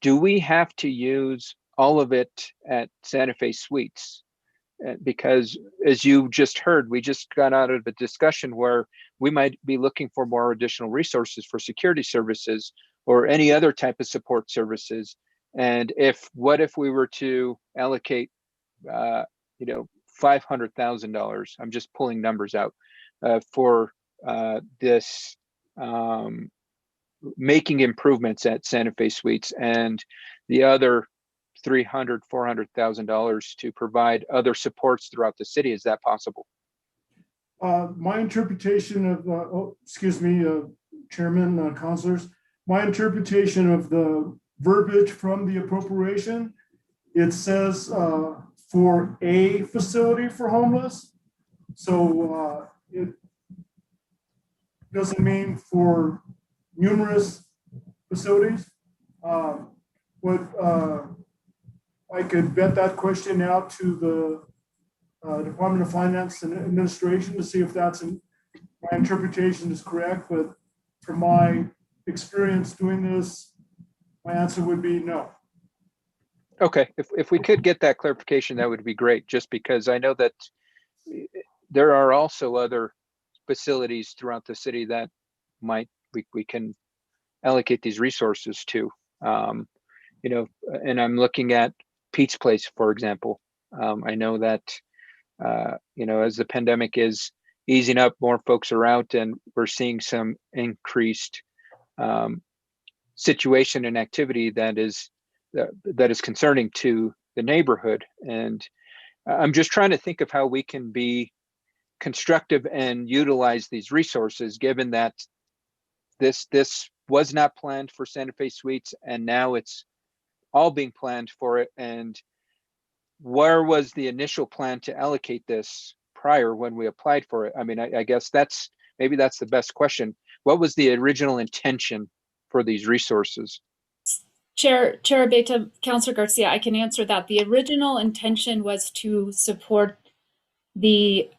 do we have to use all of it at Santa Fe Suites? Because as you just heard, we just got out of a discussion where we might be looking for more additional resources for security services or any other type of support services. And what if we were to allocate, $500,000? I'm just pulling numbers out for this making improvements at Santa Fe Suites, and the other $400,000 to provide other supports throughout the city. Is that possible? My interpretation of, Chairman, councilors, my interpretation of the verbiage from the appropriation, it says for a facility for homeless. So it doesn't mean for numerous facilities. I could vet that question out to the Department of Finance and Administration to see if my interpretation is correct, but from my experience doing this, my answer would be no. Okay, if we could get that clarification, that would be great, just because I know that there are also other facilities throughout the city that we can allocate these resources to. And I'm looking at Pete's Place, for example. I know that, as the pandemic is easing up, more folks are out and we're seeing some increased situation and activity that is concerning to the neighborhood. And I'm just trying to think of how we can be constructive and utilize these resources, given that this was not planned for Santa Fe Suites, and now it's all being planned for it. And where was the initial plan to allocate this prior when we applied for it? I mean, I guess maybe that's the best question. What was the original intention for these resources? Chair Abeyta, Councilor Garcia, I can answer that. The original intention was to support the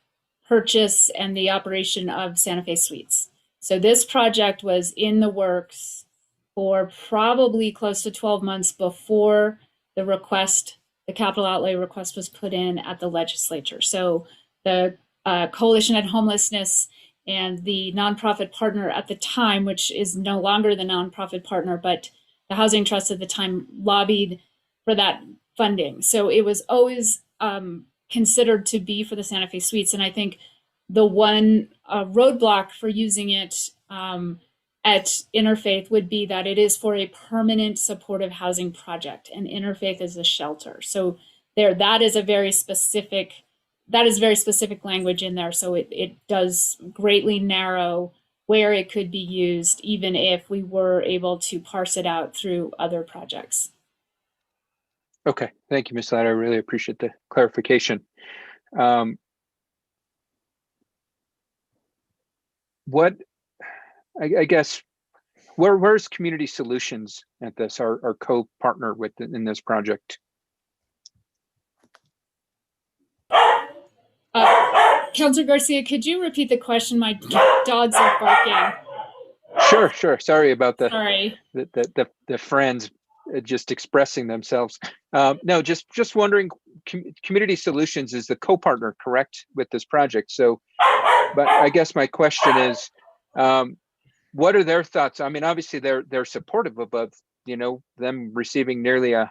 purchase and the operation of Santa Fe Suites. So this project was in the works for probably close to 12 months before the capital outlay request was put in at the legislature. So the Coalition on Homelessness and the nonprofit partner at the time, which is no longer the nonprofit partner, but the Housing Trust at the time, lobbied for that funding. So it was always considered to be for the Santa Fe Suites. And I think the one roadblock for using it at Interfaith would be that it is for a permanent supportive housing project, and Interfaith is a shelter. So that is very specific language in there. So it does greatly narrow where it could be used, even if we were able to parse it out through other projects. Okay, thank you, Ms. Ladd. I really appreciate the clarification. What, I guess, where's Community Solutions at this, our co-partner with in this project? Counselor Garcia, could you repeat the question? My dogs are barking. Sure. Sorry about Sorry. the friends just expressing themselves. No, just wondering, Community Solutions is the co-partner, correct, with this project? So, but I guess my question is, what are their thoughts? I mean, obviously they're supportive of, you know, them receiving nearly $1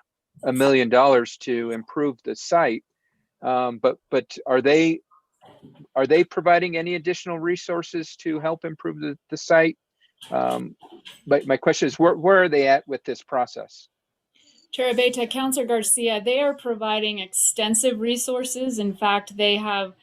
million to improve the site. But are they providing any additional resources to help improve the site? But my question is, where are they at with this process? Chair Abeyta, Counselor Garcia, they are providing extensive resources. In fact, they have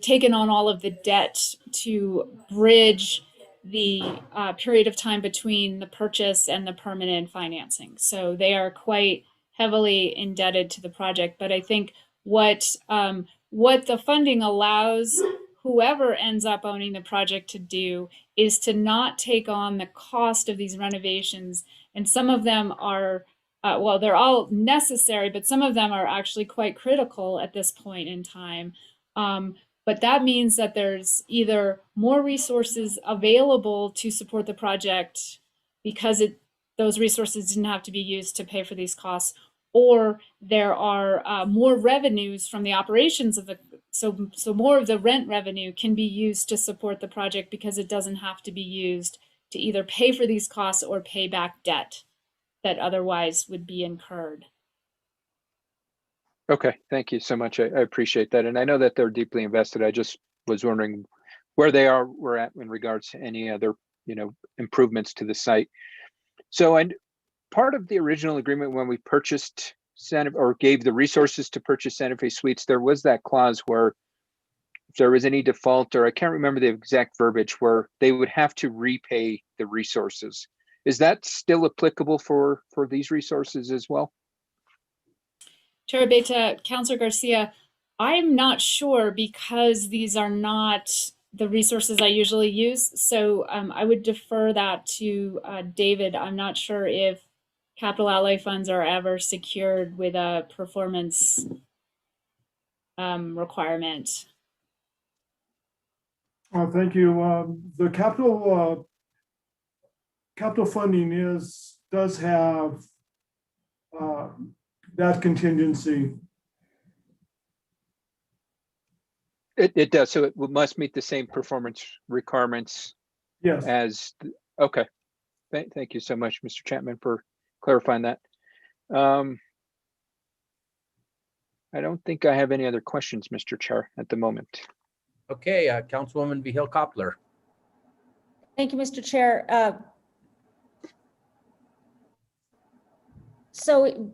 taken on all of the debt to bridge the period of time between the purchase and the permanent financing. So they are quite heavily indebted to the project. But I think what the funding allows whoever ends up owning the project to do is to not take on the cost of these renovations. And some of them are, well, they're all necessary, but some of them are actually quite critical at this point in time. But that means that there's either more resources available to support the project because those resources didn't have to be used to pay for these costs, or there are more revenues from the operations of the, so more of the rent revenue can be used to support the project because it doesn't have to be used to either pay for these costs or pay back debt that otherwise would be incurred. Okay, thank you so much. I appreciate that. And I know that they're deeply invested. I just was wondering where we're at in regards to any other, you know, improvements to the site. So, and part of the original agreement when we purchased or gave the resources to purchase Santa Fe Suites, there was that clause where if there was any default, or I can't remember the exact verbiage, where they would have to repay the resources. Is that still applicable for these resources as well? Chair Abeyta, Counselor Garcia, I'm not sure because these are not the resources I usually use. So I would defer that to David. I'm not sure if capital outlay funds are ever secured with a performance requirement. Thank you. The capital funding does have that contingency. It does. So it must meet the same performance requirements. Yes. As okay. Thank you so much, Mr. Chapman, for clarifying that. I don't think I have any other questions, Mr. Chair, at the moment. Okay, Councilwoman Vihil Coppler. Thank you, Mr. Chair.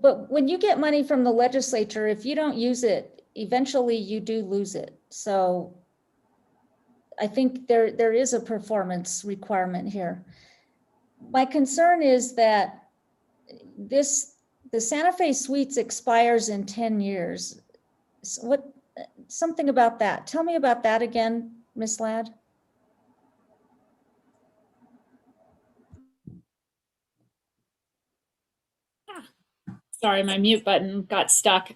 But when you get money from the legislature, if you don't use it, eventually you do lose it. So I think there is a performance requirement here. My concern is that the Santa Fe Suites expires in 10 years. So something about that. Tell me about that again, Ms. Ladd. Sorry, my mute button got stuck.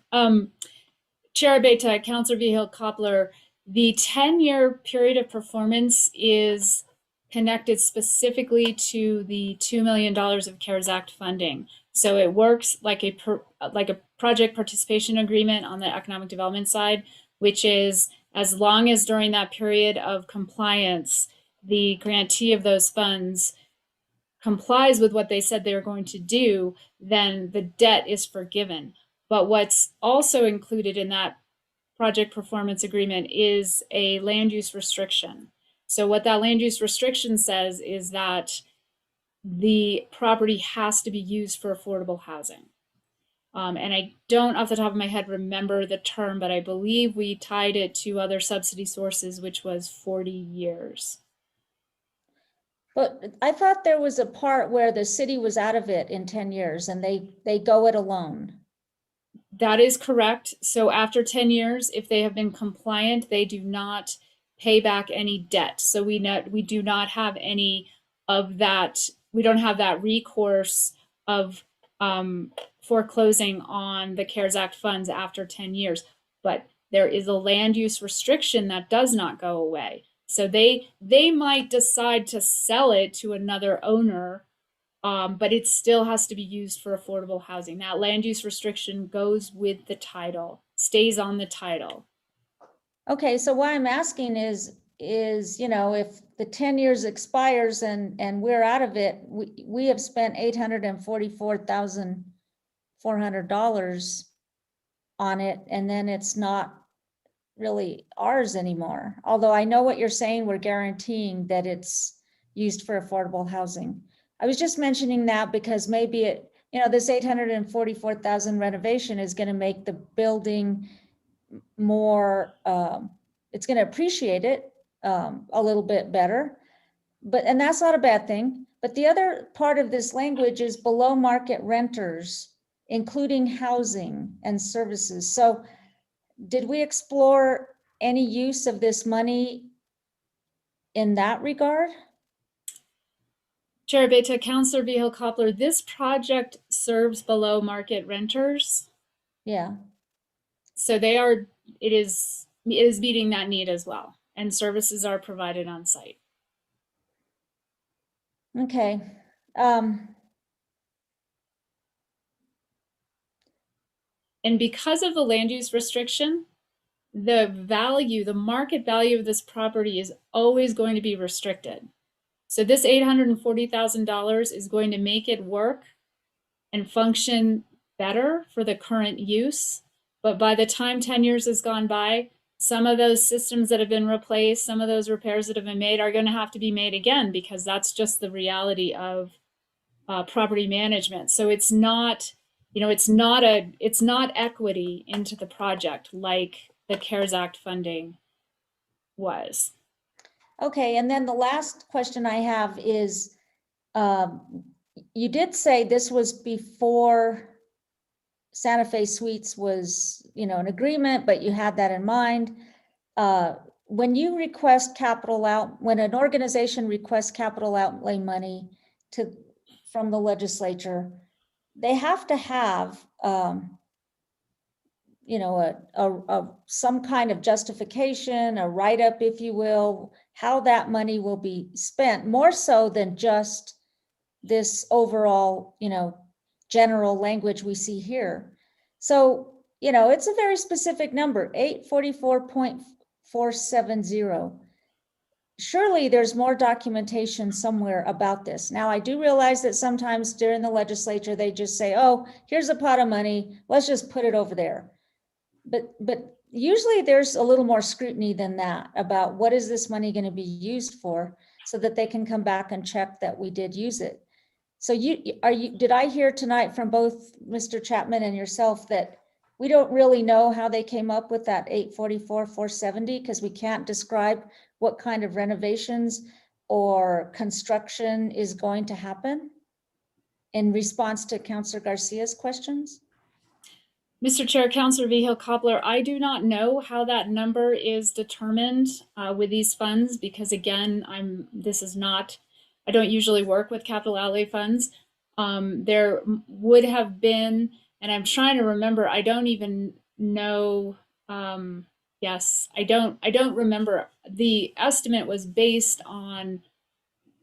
Chair Abeyta, Councilor Vihil Coppler, the 10-year period of performance is connected specifically to the $2 million of CARES Act funding. So it works like a project participation agreement on the economic development side, which is as long as during that period of compliance, the grantee of those funds complies with what they said they were going to do, then the debt is forgiven. But what's also included in that project performance agreement is a land use restriction. So what that land use restriction says is that the property has to be used for affordable housing. And I don't off the top of my head remember the term, but I believe we tied it to other subsidy sources, which was 40 years. But I thought there was a part where the city was out of it in 10 years and they go it alone. That is correct. So after 10 years, if they have been compliant, they do not pay back any debt. So we do not have any of that. We don't have that recourse of foreclosing on the CARES Act funds after 10 years. But there is a land use restriction that does not go away. So they might decide to sell it to another owner, but it still has to be used for affordable housing. That land use restriction goes with the title, stays on the title. Okay, so what I'm asking is, you know, if the 10 years expires and we're out of it, we have spent $844,400 on it, and then it's not really ours anymore. Although I know what you're saying, we're guaranteeing that it's used for affordable housing. I was just mentioning that because maybe it, you know, this 844,000 renovation is going to make the building more, it's going to appreciate it a little bit better, and that's not a bad thing. But the other part of this language is below market renters, including housing and services. So did we explore any use of this money in that regard? Chair Beta, Councilor Vihel-Coppler, this project serves below market renters. Yeah. So it is meeting that need as well. And services are provided on site. Okay. And because of the land use restriction, the market value of this property is always going to be restricted. So this $840,000 is going to make it work and function better for the current use. But by the time 10 years has gone by, some of those systems that have been replaced, some of those repairs that have been made are going to have to be made again, because that's just the reality of property management. So it's not, you know, it's not equity into the project like the CARES Act funding was. Okay, and then the last question I have is, you did say this was before Santa Fe Suites was, you know, an agreement, but you had that in mind. When you request when an organization requests capital outlay money from the legislature, they have to have, you know, some kind of justification, a write-up, if you will, how that money will be spent, more so than just this overall, you know, general language we see here. So, you know, it's a very specific number, 844.470. Surely there's more documentation somewhere about this. Now, I do realize that sometimes during the legislature, they just say, oh, here's a pot of money, let's just put it over there. But usually there's a little more scrutiny than that about what is this money going to be used for, so that they can come back and check that we did use it. So did I hear tonight from both Mr. Chapman and yourself that we don't really know how they came up with that 844,470, because we can't describe what kind of renovations or construction is going to happen in response to Councilor Garcia's questions? Mr. Chair, Councilor Vihel-Coppler, I do not know how that number is determined with these funds, because again, I don't usually work with capital outlay funds. There would have been, and I'm trying to remember, I don't even know. Yes, I don't remember. The estimate was based on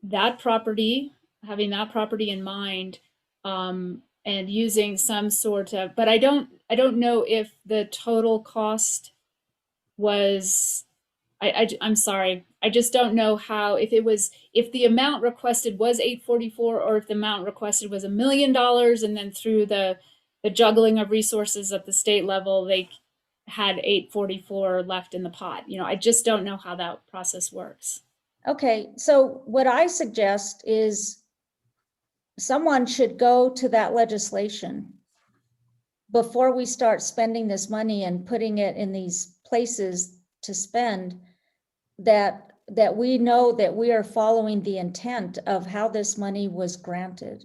that property, having that property in mind, and using some sort of, but I don't know if the total cost was, I'm sorry, I just don't know how, if the amount requested was 844, or if the amount requested was $1 million, and then through the juggling of resources at the state level, they had 844 left in the pot. You know, I just don't know how that process works. Okay, so what I suggest is someone should go to that legislation before we start spending this money and putting it in these places to spend, that we know that we are following the intent of how this money was granted.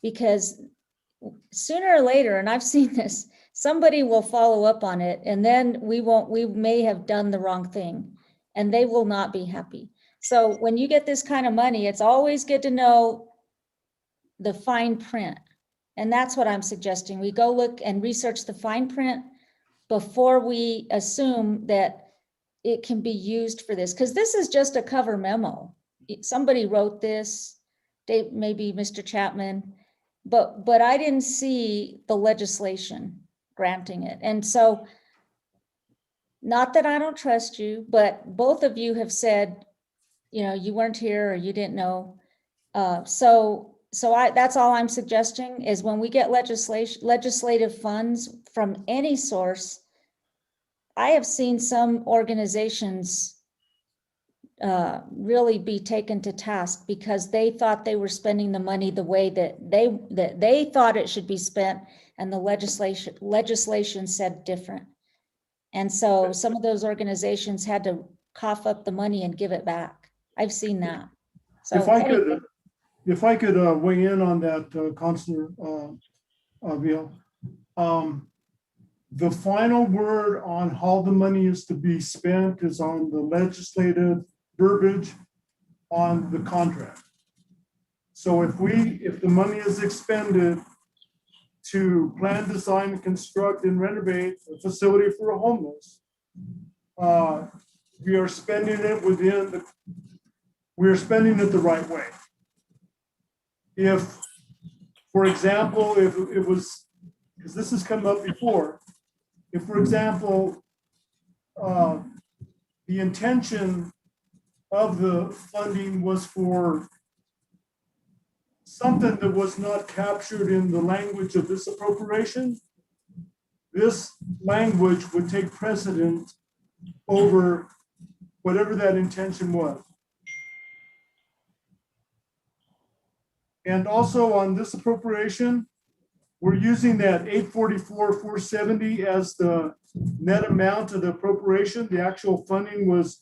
Because sooner or later, and I've seen this, somebody will follow up on it, and then we may have done the wrong thing, and they will not be happy. So when you get this kind of money, it's always good to know the fine print. And that's what I'm suggesting. We go look and research the fine print before we assume that it can be used for this, because this is just a cover memo. Somebody wrote this, maybe Mr. Chapman, but I didn't see the legislation granting it. And so, not that I don't trust you, but both of you have said, you weren't here or you didn't know. So that's all I'm suggesting is when we get legislative funds from any source, I have seen some organizations really be taken to task because they thought they were spending the money the way that they thought it should be spent, and the legislation said different. And so some of those organizations had to cough up the money and give it back. I've seen that. So if I could weigh in on that, Councilor Vihel. The final word on how the money is to be spent is on the legislative verbiage on the contract. So if the money is expended to plan, design, construct, and renovate a facility for a homeless, we are spending it the right way. If, for example, if it was, because this has come up before, if, for example, the intention of the funding was for something that was not captured in the language of this appropriation, this language would take precedent over whatever that intention was. And also on this appropriation, we're using that 844,470 as the net amount of the appropriation. The actual funding was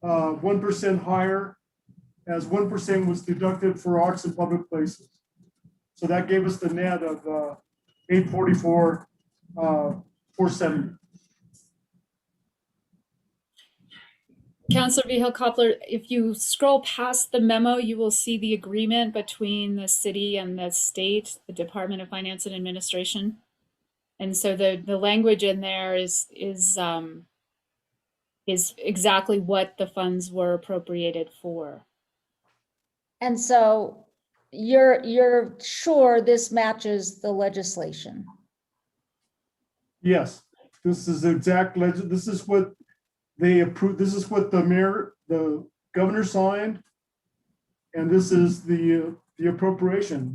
1% higher, as 1% was deducted for arts and public places. So that gave us the net of 844,470. Councilor Vihel Coppler, if you scroll past the memo, you will see the agreement between the city and the state, the Department of Finance and Administration. And so the language in there is exactly what the funds were appropriated for. And so you're sure this matches the legislation? Yes, this is this is what they approved. This is what the governor signed, and this is the appropriation.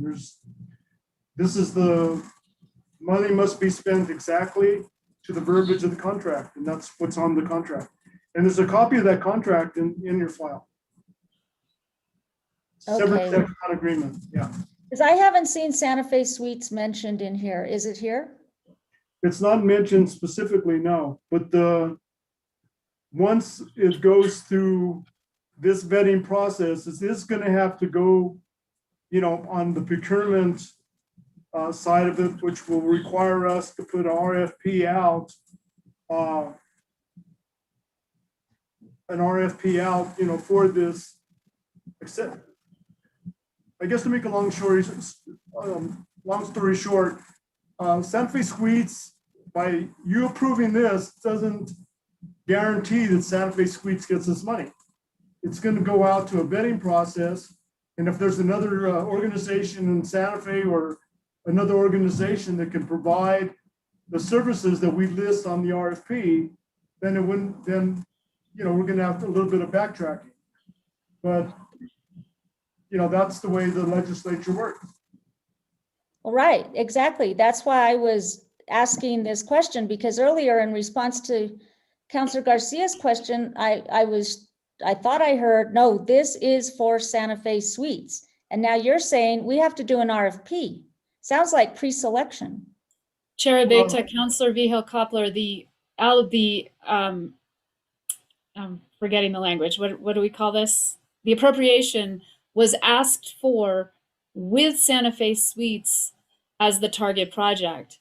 This is the money must be spent exactly to the verbiage of the contract, and that's what's on the contract. And there's a copy of that contract in your file. Separate text on agreement, yeah. Because I haven't seen Santa Fe Suites mentioned in here. Is it here? It's not mentioned specifically, no, but once it goes through this vetting process, it is going to have to go, on the procurement side of it, which will require us to put an RFP out, for this. Except, I guess to make a long story short, Santa Fe Suites, by you approving this, doesn't guarantee that Santa Fe Suites gets this money. It's going to go out to a vetting process, and if there's another organization in Santa Fe or another organization that can provide the services that we list on the RFP, then it wouldn't. Then we're going to have a little bit of backtracking, but that's the way the legislature works. All right, exactly. That's why I was asking this question, because earlier in response to Councilor Garcia's question, I thought I heard, no, this is for Santa Fe Suites. And now you're saying we have to do an RFP. Sounds like pre-selection. Chair Abeyta, Councilor Vihel Coppler, I'm forgetting the language. What do we call this? The appropriation was asked for with Santa Fe Suites as the target project.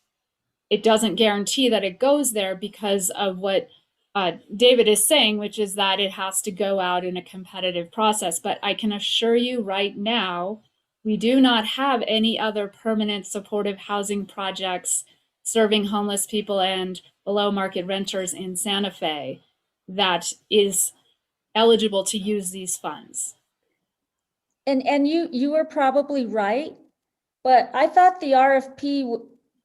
it doesn't guarantee that it goes there because of what David is saying, which is that it has to go out in a competitive process. But I can assure you right now, we do not have any other permanent supportive housing projects serving homeless people and below market renters in Santa Fe that is eligible to use these funds. And you are probably right, but I thought the RFP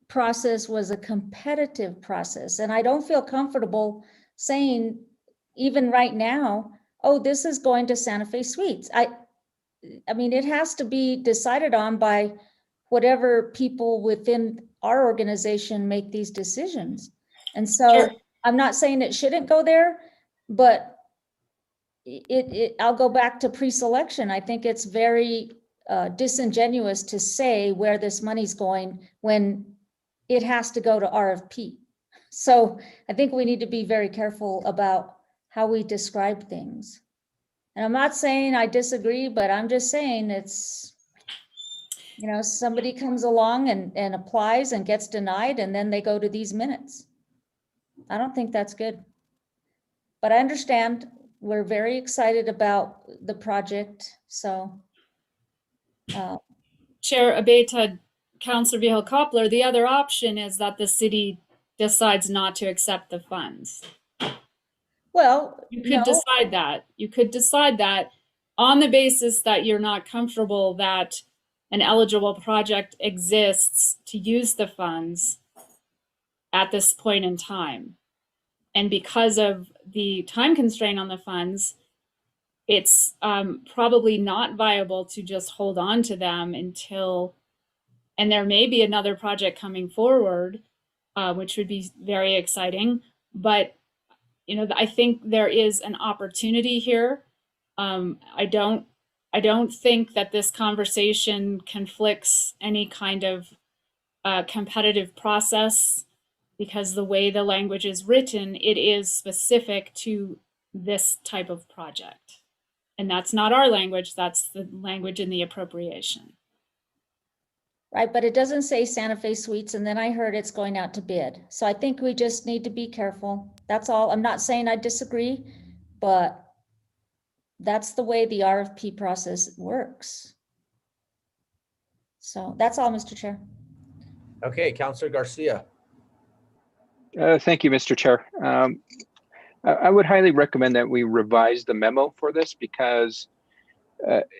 process was a competitive process, and I don't feel comfortable saying even right now, oh, this is going to Santa Fe Suites. I mean, it has to be decided on by whatever people within our organization make these decisions. And so Sure. I'm not saying it shouldn't go there, but I'll go back to pre-selection. I think it's very disingenuous to say where this money's going when it has to go to RFP. So I think we need to be very careful about how we describe things. And I'm not saying I disagree, but I'm just saying it's, you know, somebody comes along and applies and gets denied, and then they go to these minutes. I don't think that's good. But I understand we're very excited about the project, so. Chair Abeyta, Councilor Vihel Coppler, the other option is that the city decides not to accept the funds. Well, You could no, decide that. You could decide that on the basis that you're not comfortable that an eligible project exists to use the funds at this point in time. And because of the time constraint on the funds, it's probably not viable to just hold on to them until, and there may be another project coming forward, which would be very exciting. But, you know, I think there is an opportunity here. I don't think that this conversation conflicts any kind of competitive process, because the way the language is written, it is specific to this type of project. And that's not our language, that's the language in the appropriation. right, but it doesn't say Santa Fe Suites, and then I heard it's going out to bid. So I think we just need to be careful. That's all. I'm not saying I disagree, but that's the way the RFP process works. So that's all, Mr. Chair. Okay, Councilor Garcia. Thank you, Mr. Chair. I would highly recommend that we revise the memo for this, because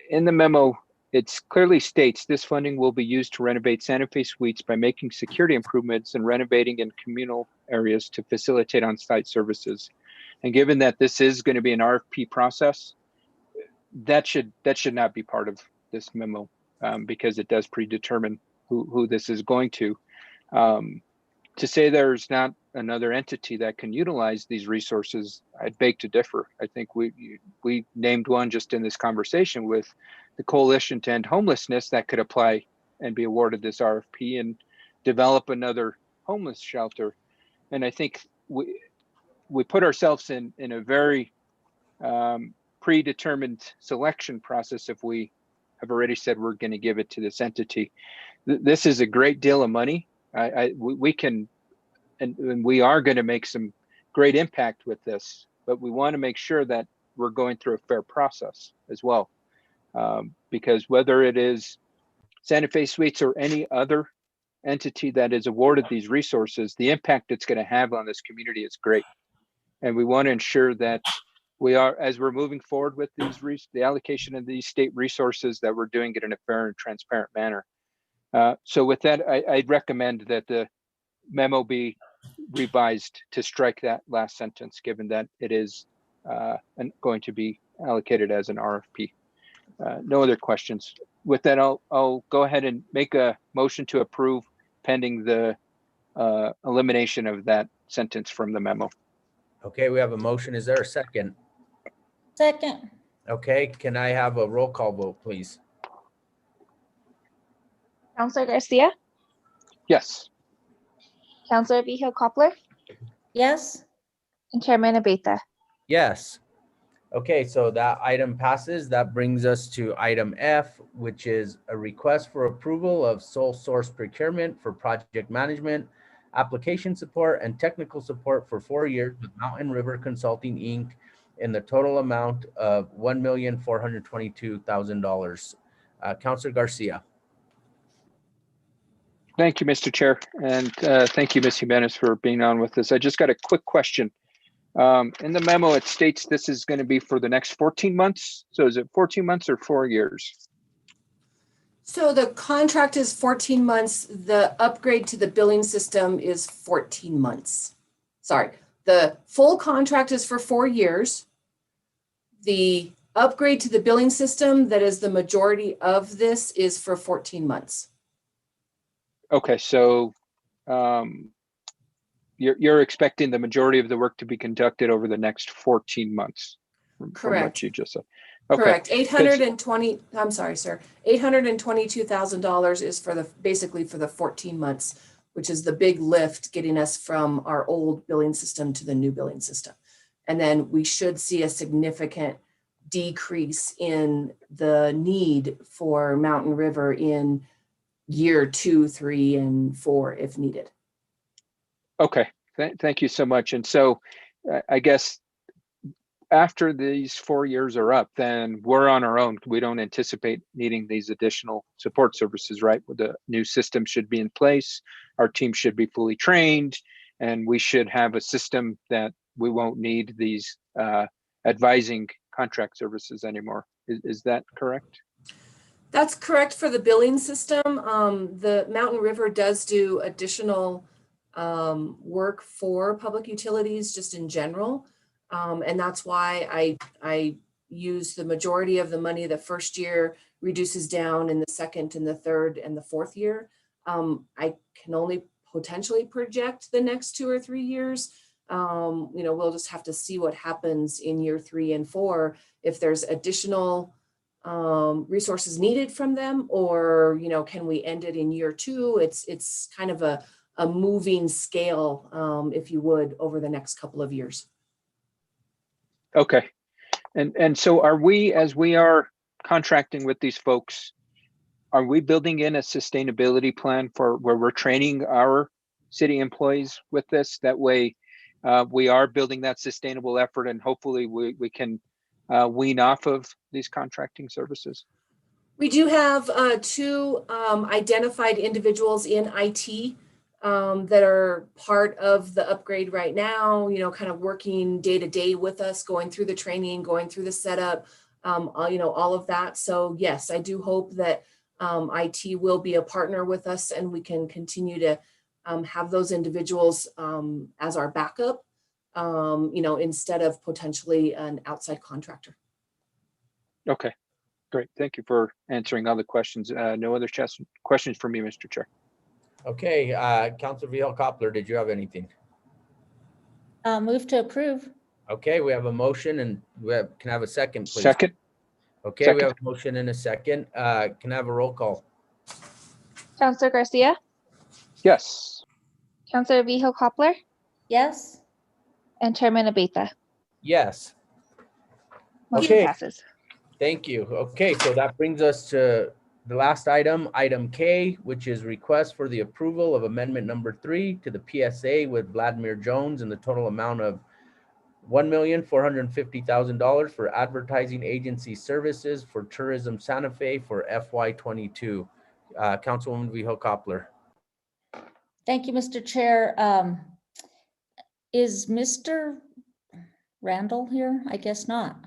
in the memo, it clearly states this funding will be used to renovate Santa Fe Suites by making security improvements and renovating in communal areas to facilitate on-site services. And given that this is going to be an RFP process, that should not be part of this memo, because it does predetermine who this is going to. To say there's not another entity that can utilize these resources, I'd beg to differ. I think we named one just in this conversation with the Coalition to End Homelessness that could apply and be awarded this RFP and develop another homeless shelter. And I think we put ourselves in a very predetermined selection process if we have already said we're going to give it to this entity. This is a great deal of money. We can, and we are going to make some great impact with this, but we want to make sure that we're going through a fair process as well. Because whether it is Santa Fe Suites or any other entity that is awarded these resources, the impact it's going to have on this community is great. And we want to ensure that we are, as we're moving forward with these the allocation of these state resources, that we're doing it in a fair and transparent manner. So with that, I'd recommend that the memo be revised to strike that last sentence, given that it is going to be allocated as an RFP. No other questions. With that, I'll go ahead and make a motion to approve pending the elimination of that sentence from the memo. Okay, we have a motion. Is there a second? Second. Okay, can I have a roll call vote, please? Councilor Garcia, Yes. Councilor Vihel Coppler, Yes. and Chairman Abeyta. Yes. Okay, so that item passes. That brings us to item F, which is a request for approval of sole source procurement for project management application support, and technical support for 4 years with Mountain River Consulting, Inc. in the total amount of $1,422,000. Counselor Garcia. Thank you, Mr. Chair, and thank you, Ms. Jimenez, for being on with us. I just got a quick question. In the memo, it states this is going to be for the next 14 months. So is it 14 months or 4 years? So the contract is 14 months. The upgrade to the billing system is 14 months. Sorry, the full contract is for 4 years. The upgrade to the billing system, that is the majority of this, is for 14 months. Okay, so you're expecting the majority of the work to be conducted over the next 14 months. From what Correct. you just said. Okay. Correct. I'm sorry, sir. $822,000 is for basically for the 14 months, which is the big lift getting us from our old billing system to the new billing system. And then we should see a significant decrease in the need for Mountain River in year 2, 3, and 4 if needed. Okay, thank you so much. And so I guess after these 4 years are up, then we're on our own. We don't anticipate needing these additional support services, right? The new system should be in place. Our team should be fully trained, and we should have a system that we won't need these advising contract services anymore. Is that correct? That's correct for the billing system. The Mountain River does do additional work for public utilities just in general. And that's why I use the majority of the money the first year, reduces down in the second and the third and the fourth year. I can only potentially project the next 2 or 3 years. We'll just have to see what happens in year 3 and 4, if there's additional resources needed from them, or, can we end it in year 2? It's kind of a moving scale, if you would, over the next couple of years. Okay. And so are we, as we are contracting with these folks, are we building in a sustainability plan for where we're training our city employees with this? That way we are building that sustainable effort, and hopefully we can wean off of these contracting services. We do have 2 identified individuals in IT that are part of the upgrade right now, kind of working day to day with us, going through the training, going through the setup, all of that. So yes, I do hope that IT will be a partner with us, and we can continue to have those individuals as our backup, instead of potentially an outside contractor. Okay, great. Thank you for answering all the questions. No other questions for me, Mr. Chair. Okay, Counselor Vihel-Coppler, did you have anything? Move to approve. Okay, we have a motion, and can I have a second, please? Second. Okay, we have a motion and a second. Can I have a roll call? Counselor Garcia, Yes. Counselor Vihel-Coppler, Yes. and Chairman Abeyta. Yes. Motion Okay. passes. Thank you. Okay, so that brings us to the last item, item K, which is request for the approval of amendment number 3 to the PSA with Vladimir Jones in the total amount of $1,450,000 for advertising agency services for Tourism Santa Fe for FY22. Councilwoman Vihel-Coppler. Thank you, Mr. Chair. Is Mr. Randall here? I guess not.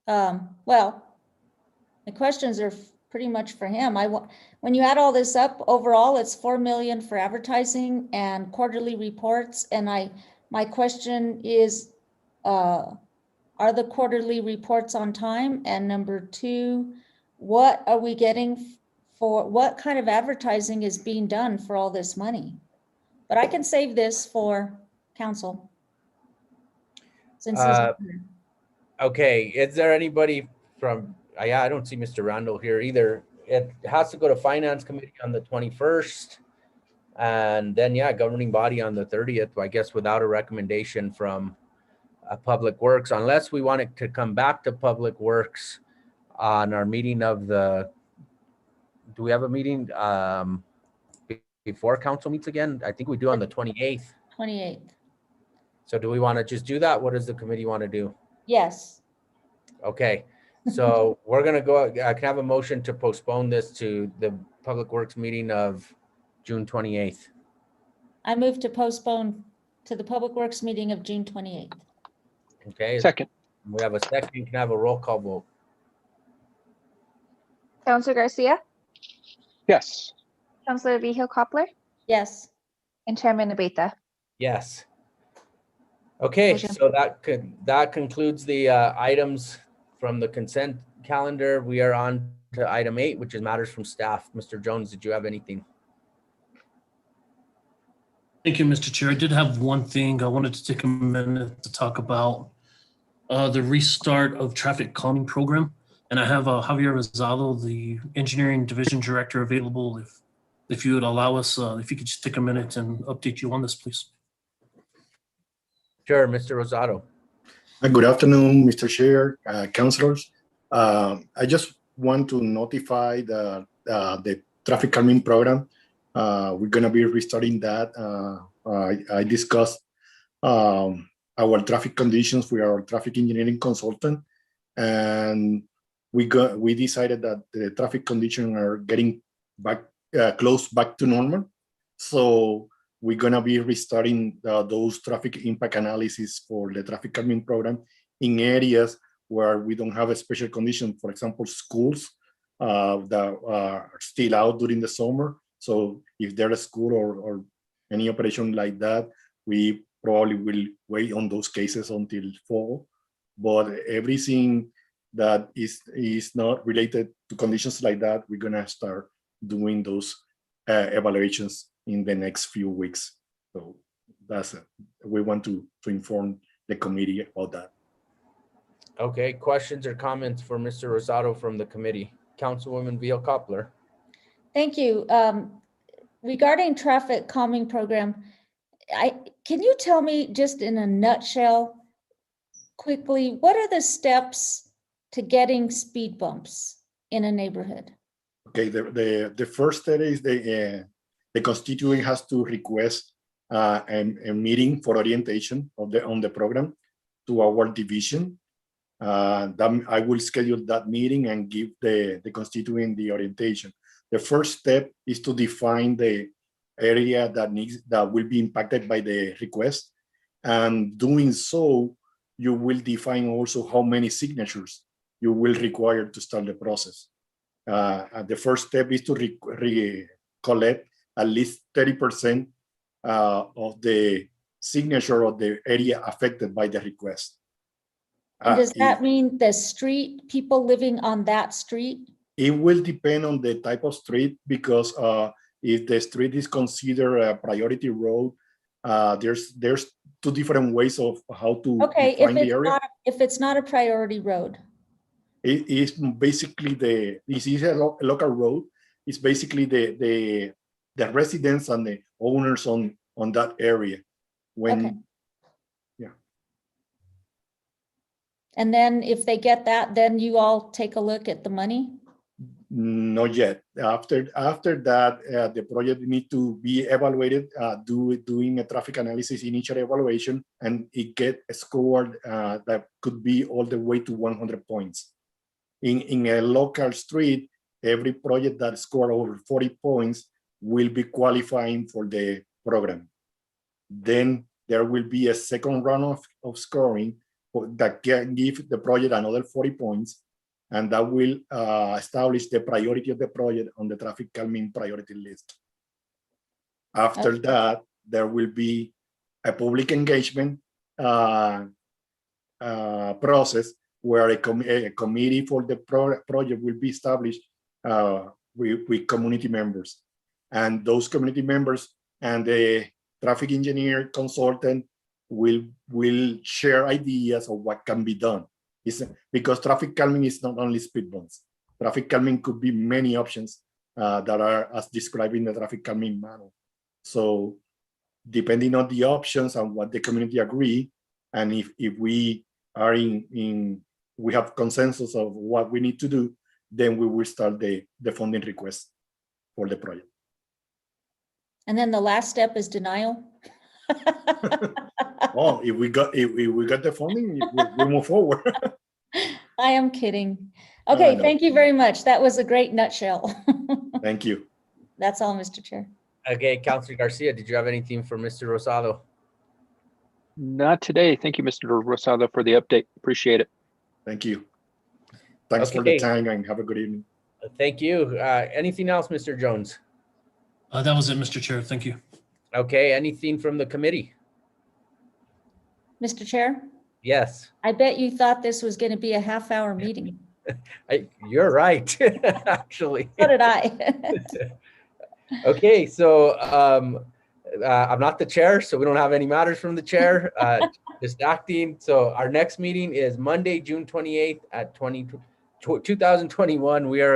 Well, the questions are pretty much for him. When you add all this up, overall, it's $4 million for advertising and quarterly reports. And my question is, are the quarterly reports on time? And number 2, what are we getting for, what kind of advertising is being done for all this money? But I can save this for council. Since he's not here. Okay, is there anybody from, I don't see Mr. Randall here either. It has to go to Finance Committee on the 21st. And then, governing body on the 30th, I guess, without a recommendation from Public Works, unless we want it to come back to Public Works on our meeting of the, do we have a meeting before council meets again? I think we do on the 28th. 28th. So do we want to just do that? What does the committee want to do? Yes. Okay, so we're gonna go, I can have a motion to postpone this to the Public Works meeting of June 28th. I move to postpone to the Public Works meeting of June 28th. Okay, Second, we have a second, can I have a roll call vote? Counselor Garcia, yes. Counselor Vihil Coppler, Yes. and Chairman Abeyta. Yes. Okay, Motion. so that concludes the items from the consent calendar. We are on to item 8, which is matters from staff. Mr. Jones, did you have anything? Thank you, Mr. Chair. I did have one thing. I wanted to take a minute to talk about the restart of traffic calming program. And I have Javier Rosado, the engineering division director, available if you would allow us, if you could just take a minute and update you on this, please. Sure, Mr. Rosado. Good afternoon, Mr. Chair, councilors. I just want to notify the traffic calming program. We're going to be restarting that. I discussed our traffic conditions with our traffic engineering consultant, and we decided that the traffic conditions are getting back close back to normal. So we're going to be restarting those traffic impact analysis for the traffic calming program in areas where we don't have a special condition. For example, schools that are still out during the summer. So if there's a school or any operation like that, we probably will wait on those cases until fall. But everything that is not related to conditions like that, we're going to start doing those evaluations in the next few weeks. So that's it. We want to inform the committee about that. Okay, questions or comments for Mr. Rosado from the committee? Councilwoman Vihil Coppler. Thank you. Regarding traffic calming program, can you tell me just in a nutshell, quickly, what are the steps to getting speed bumps in a neighborhood? Okay, the first step is the constituent has to request a meeting for orientation on the program to our division. I will schedule that meeting and give the constituent the orientation. The first step is to define the area that will be impacted by the request, and doing so, you will define also how many signatures you will require to start the process. The first step is to collect at least 30% of the signature of the area affected by the request. And does that mean the street, people living on that street? It will depend on the type of street, because if the street is considered a priority road, there's two different ways of how to define the area. If it's not a priority road. It is basically this is a local road. It's basically the residents and the owners on that area. Okay. And then if they get that, then you all take a look at the money? Not yet. After that, the project need to be evaluated, doing a traffic analysis initial evaluation, and it get scored that could be all the way to 100 points. In a local street, every project that score over 40 points will be qualifying for the program. Then there will be a second round of scoring that can give the project another 40 points, and that will establish the priority of the project on the traffic calming priority list. After that, there will be a public engagement process where a committee for the project will be established with community members. And those community members and the traffic engineer consultant will share ideas of what can be done. Because traffic calming is not only speed bumps. Traffic calming could be many options that are as described in the traffic calming manual. So depending on the options and what the community agree, and if we are we have consensus of what we need to do, then we will start the funding request for the project. And then the last step is denial. Oh, if we got the funding, we move forward. I am kidding. No, I Okay, know. thank you very much. That was a great nutshell. Thank you. That's all, Mr. Chair. Okay, Counselor Garcia, did you have anything for Mr. Rosado? Not today. Thank you, Mr. Rosado, for the update. Appreciate it. Thank you. Thanks for Okay. the time and have a good evening. Thank you. Anything else, Mr. Jones? That was it, Mr. Chair. Thank you. Okay, anything from the committee? Mr. Chair, Yes, I bet you thought this was going to be a half-hour meeting. you're right, actually. So did I. Okay, so I'm not the chair, so we don't have any matters from the chair, just acting. So our next meeting is Monday, June 28th at 2021. We are